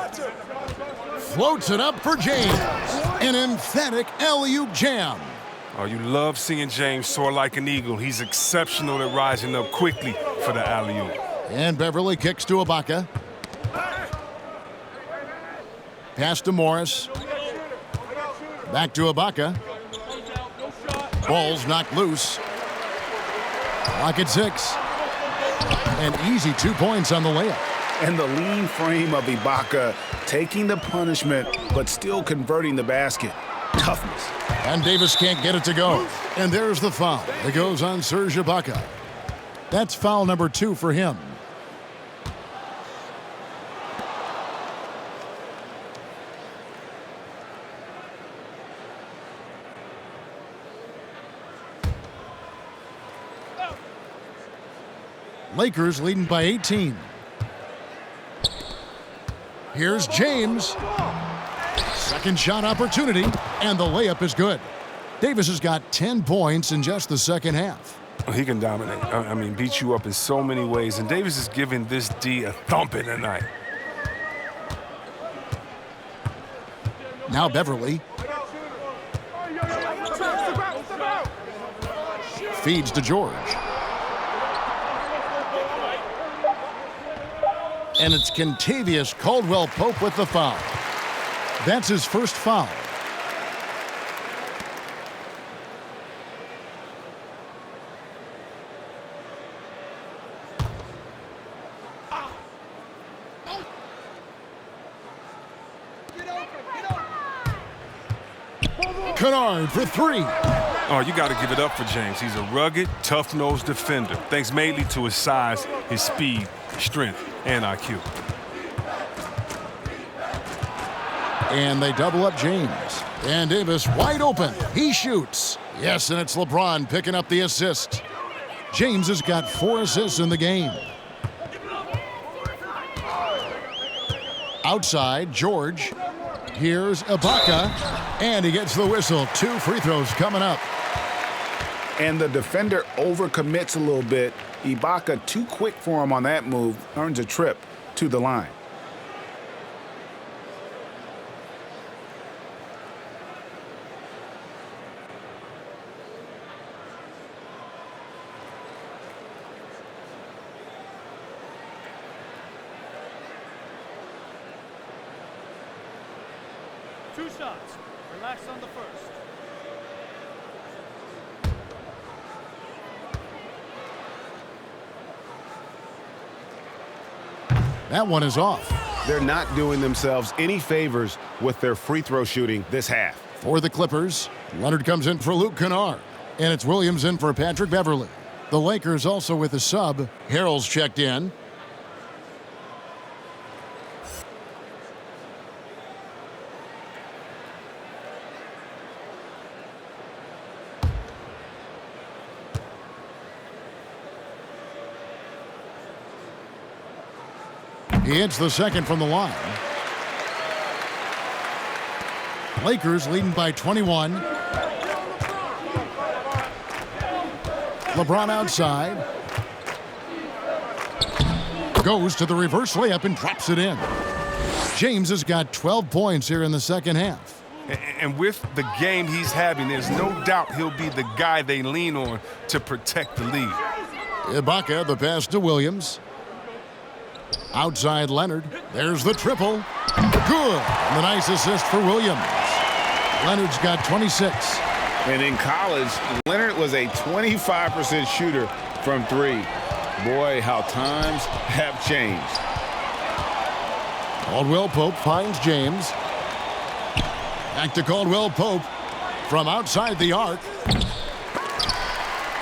Floats it up for James. An emphatic alley-oop jam. Oh, you love seeing James soar like an eagle. He's exceptional at rising up quickly for the alley-oop. And Beverly kicks to Ibaka. Pass to Morris. Back to Ibaka. Ball's knocked loose. Clock at 6. An easy 2 points on the layup. And the lean frame of Ibaka, taking the punishment, but still converting the basket. Toughness. And Davis can't get it to go. And there's the foul. It goes on Serge Ibaka. That's foul number 2 for him. Lakers leading by 18. Here's James. Second shot opportunity, and the layup is good. Davis has got 10 points in just the second half. He can dominate. I mean, beat you up in so many ways, and Davis is giving this D a thumping tonight. Now Beverly. Feeds to George. And it's Kentavious Caldwell-Pope with the foul. That's his first foul. Kennard for 3. Oh, you got to give it up for James. He's a rugged, tough-nosed defender, thanks mainly to his size, his speed, strength, and IQ. And they double up James. And Davis wide open. He shoots. Yes, and it's LeBron picking up the assist. James has got 4 assists in the game. Outside, George. Here's Ibaka. And he gets the whistle. 2 free throws coming up. And the defender overcommits a little bit. Ibaka too quick for him on that move. Earns a trip to the line. Two shots. Relax on the first. That one is off. They're not doing themselves any favors with their free throw shooting this half. For the Clippers, Leonard comes in for Luke Kennard. And it's Williams in for Patrick Beverly. The Lakers also with a sub. Harrell's checked in. He hits the second from the line. Lakers leading by 21. LeBron outside. Goes to the reverse layup and drops it in. James has got 12 points here in the second half. And with the game he's having, there's no doubt he'll be the guy they lean on to protect the lead. Ibaka, the pass to Williams. Outside Leonard. There's the triple. Good. And the nice assist for Williams. Leonard's got 26. And in college, Leonard was a 25% shooter from 3. Boy, how times have changed. Caldwell-Pope finds James. Back to Caldwell-Pope from outside the arc.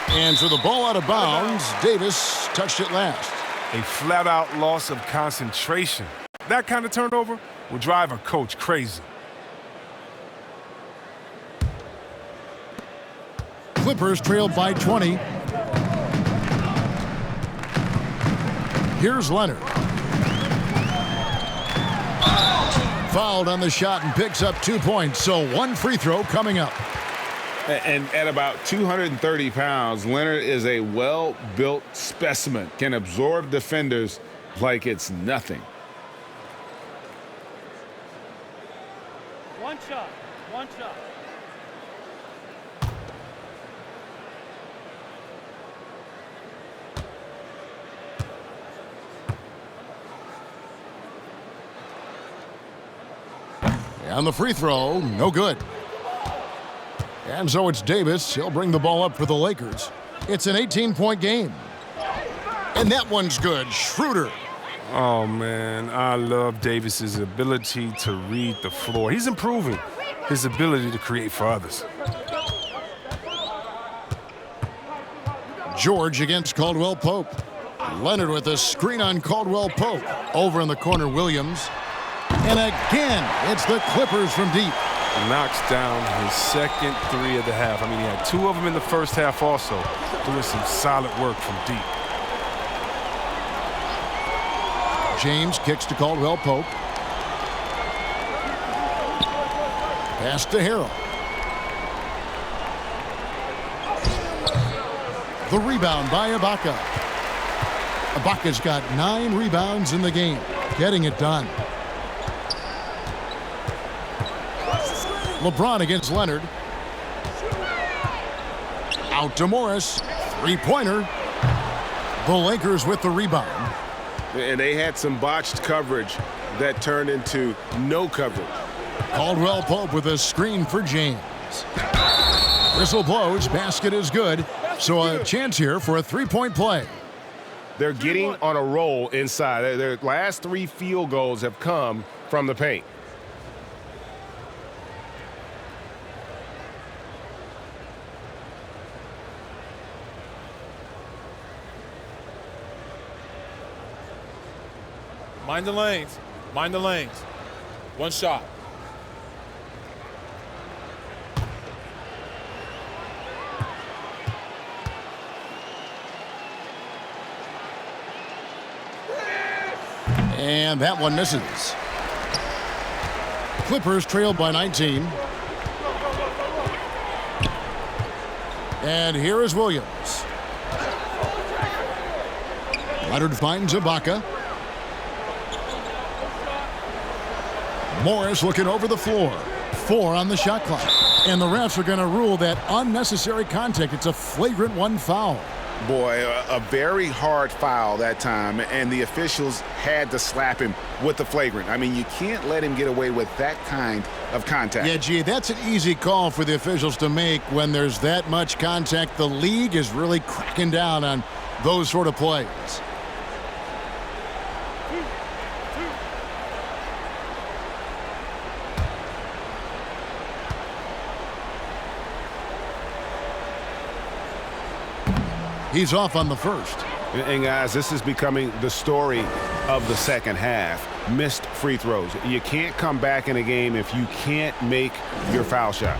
And so the ball out of bounds. Davis touched it last. A flat-out loss of concentration. That kind of turnover will drive a coach crazy. Clippers trail by 20. Here's Leonard. Fouled on the shot and picks up 2 points, so one free throw coming up. And at about 230 pounds, Leonard is a well-built specimen, can absorb defenders like it's nothing. One shot. One shot. And the free throw, no good. And so it's Davis. He'll bring the ball up for the Lakers. It's an 18-point game. And that one's good. Schroeder. Oh, man, I love Davis's ability to read the floor. He's improving his ability to create for others. George against Caldwell Pope. Leonard with a screen on Caldwell Pope. Over in the corner, Williams. And again, it's the Clippers from deep. Knocks down his second three of the half. I mean, he had two of them in the first half also, doing some solid work from deep. James kicks to Caldwell Pope. Pass to Harrell. The rebound by Ibaka. Ibaka's got 9 rebounds in the game, getting it done. LeBron against Leonard. Out to Morris. Three-pointer. The Lakers with the rebound. And they had some botched coverage that turned into no coverage. Caldwell Pope with a screen for James. Whistle blows. Basket is good. So a chance here for a three-point play. They're getting on a roll inside. Their last 3 field goals have come from the paint. Mind the lanes. Mind the lanes. One shot. And that one misses. Clippers trail by 19. And here is Williams. Leonard finds Ibaka. Morris looking over the floor. 4 on the shot clock. And the refs are going to rule that unnecessary contact. It's a flagrant 1 foul. Boy, a very hard foul that time, and the officials had to slap him with the flagrant. I mean, you can't let him get away with that kind of contact. Yeah, gee, that's an easy call for the officials to make when there's that much contact. The league is really cracking down on those sort of plays. He's off on the first. And guys, this is becoming the story of the second half. Missed free throws. You can't come back in a game if you can't make your foul shot.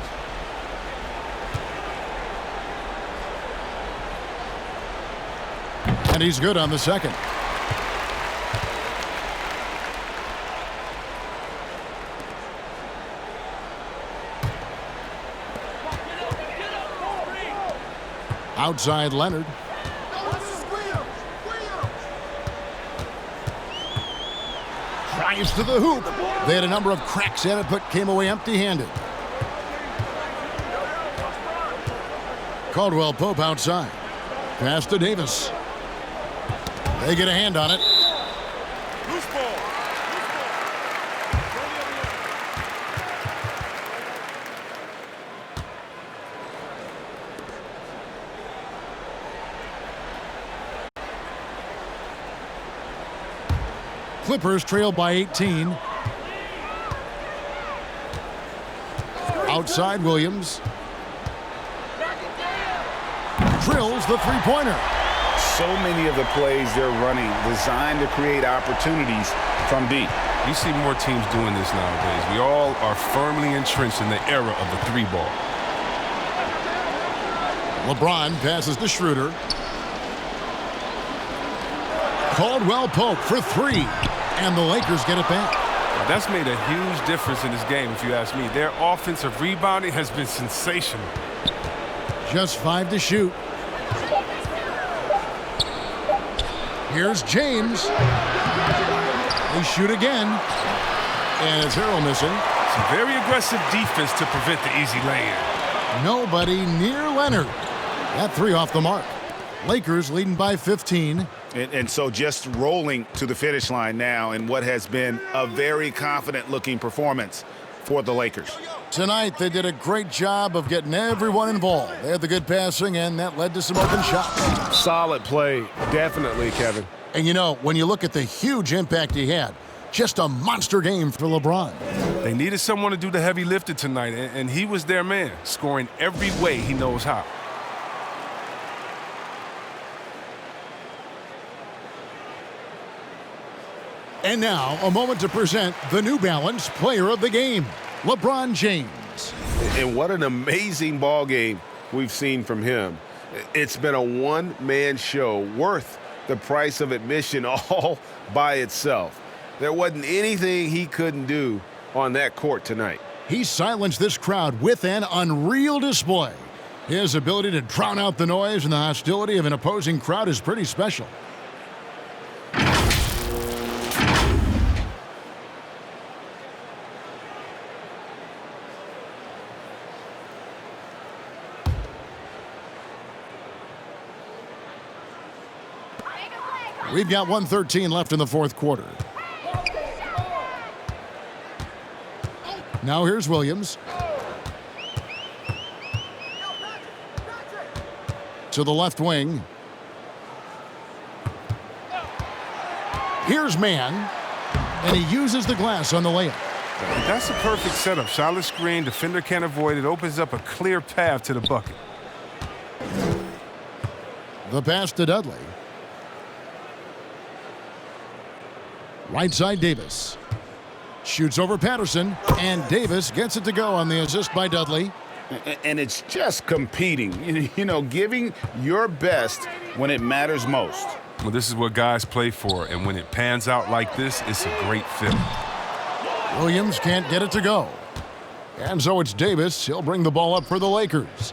And he's good on the second. Outside Leonard. Drives to the hoop. They had a number of cracks at it, but came away empty-handed. Caldwell Pope outside. Pass to Davis. They get a hand on it. Loose ball. Clippers trail by 18. Outside Williams. Drills the three-pointer. So many of the plays they're running designed to create opportunities from deep. You see more teams doing this nowadays. We all are firmly entrenched in the era of the three ball. LeBron passes to Schroeder. Caldwell Pope for three. And the Lakers get it back. Now, that's made a huge difference in this game, if you ask me. Their offensive rebounding has been sensational. Just 5 to shoot. Here's James. They shoot again. And it's Harrell missing. Some very aggressive defense to prevent the easy lay-in. Nobody near Leonard. That three off the mark. Lakers leading by 15. And so just rolling to the finish line now in what has been a very confident-looking performance for the Lakers. Tonight, they did a great job of getting everyone involved. They had the good passing, and that led to some open shots. Solid play, definitely, Kevin. And you know, when you look at the huge impact he had, just a monster game for LeBron. They needed someone to do the heavy lifting tonight, and he was their man, scoring every way he knows how. And now, a moment to present the New Balance Player of the Game, LeBron James. And what an amazing ball game we've seen from him. It's been a one-man show worth the price of admission all by itself. There wasn't anything he couldn't do on that court tonight. He silenced this crowd with an unreal display. His ability to drown out the noise and the hostility of an opposing crowd is pretty special. We've got 1:13 left in the fourth quarter. Now here's Williams. To the left wing. Here's Mann. And he uses the glass on the layup. That's a perfect setup. Solid screen, defender can't avoid it. Opens up a clear path to the bucket. The pass to Dudley. Right side Davis. Shoots over Patterson, and Davis gets it to go on the assist by Dudley. And it's just competing, you know, giving your best when it matters most. Well, this is what guys play for, and when it pans out like this, it's a great feeling. Williams can't get it to go. And so it's Davis. He'll bring the ball up for the Lakers.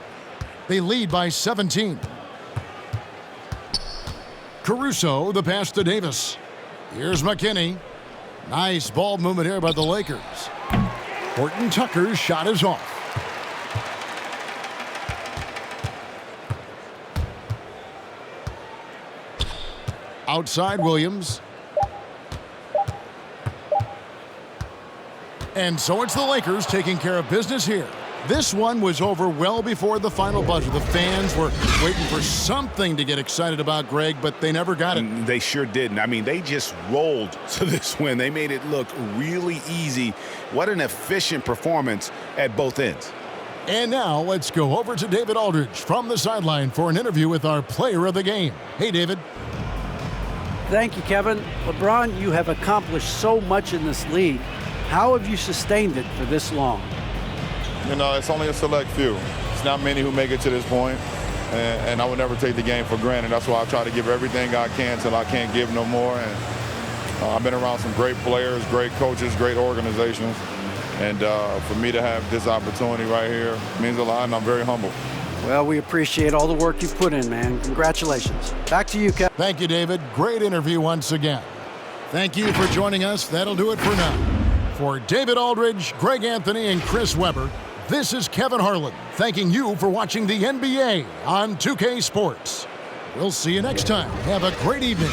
They lead by 17. Caruso, the pass to Davis. Here's McKinney. Nice ball movement here by the Lakers. Horton Tucker's shot is off. Outside Williams. And so it's the Lakers taking care of business here. This one was over well before the final buzzer. The fans were waiting for something to get excited about, Greg, but they never got it. They sure didn't. I mean, they just rolled to this win. They made it look really easy. What an efficient performance at both ends. And now let's go over to David Aldridge from the sideline for an interview with our player of the game. Hey, David. Thank you, Kevin. LeBron, you have accomplished so much in this league. How have you sustained it for this long? You know, it's only a select few. It's not many who make it to this point, and I would never take the game for granted. That's why I try to give everything I can till I can't give no more. And I've been around some great players, great coaches, great organizations, and for me to have this opportunity right here means a lot, and I'm very humble. Well, we appreciate all the work you've put in, man. Congratulations. Back to you, Kevin. Thank you, David. Great interview once again. Thank you for joining us. That'll do it for now. For David Aldridge, Greg Anthony, and Chris Webber, this is Kevin Harlan thanking you for watching the NBA on 2K Sports. We'll see you next time. Have a great evening.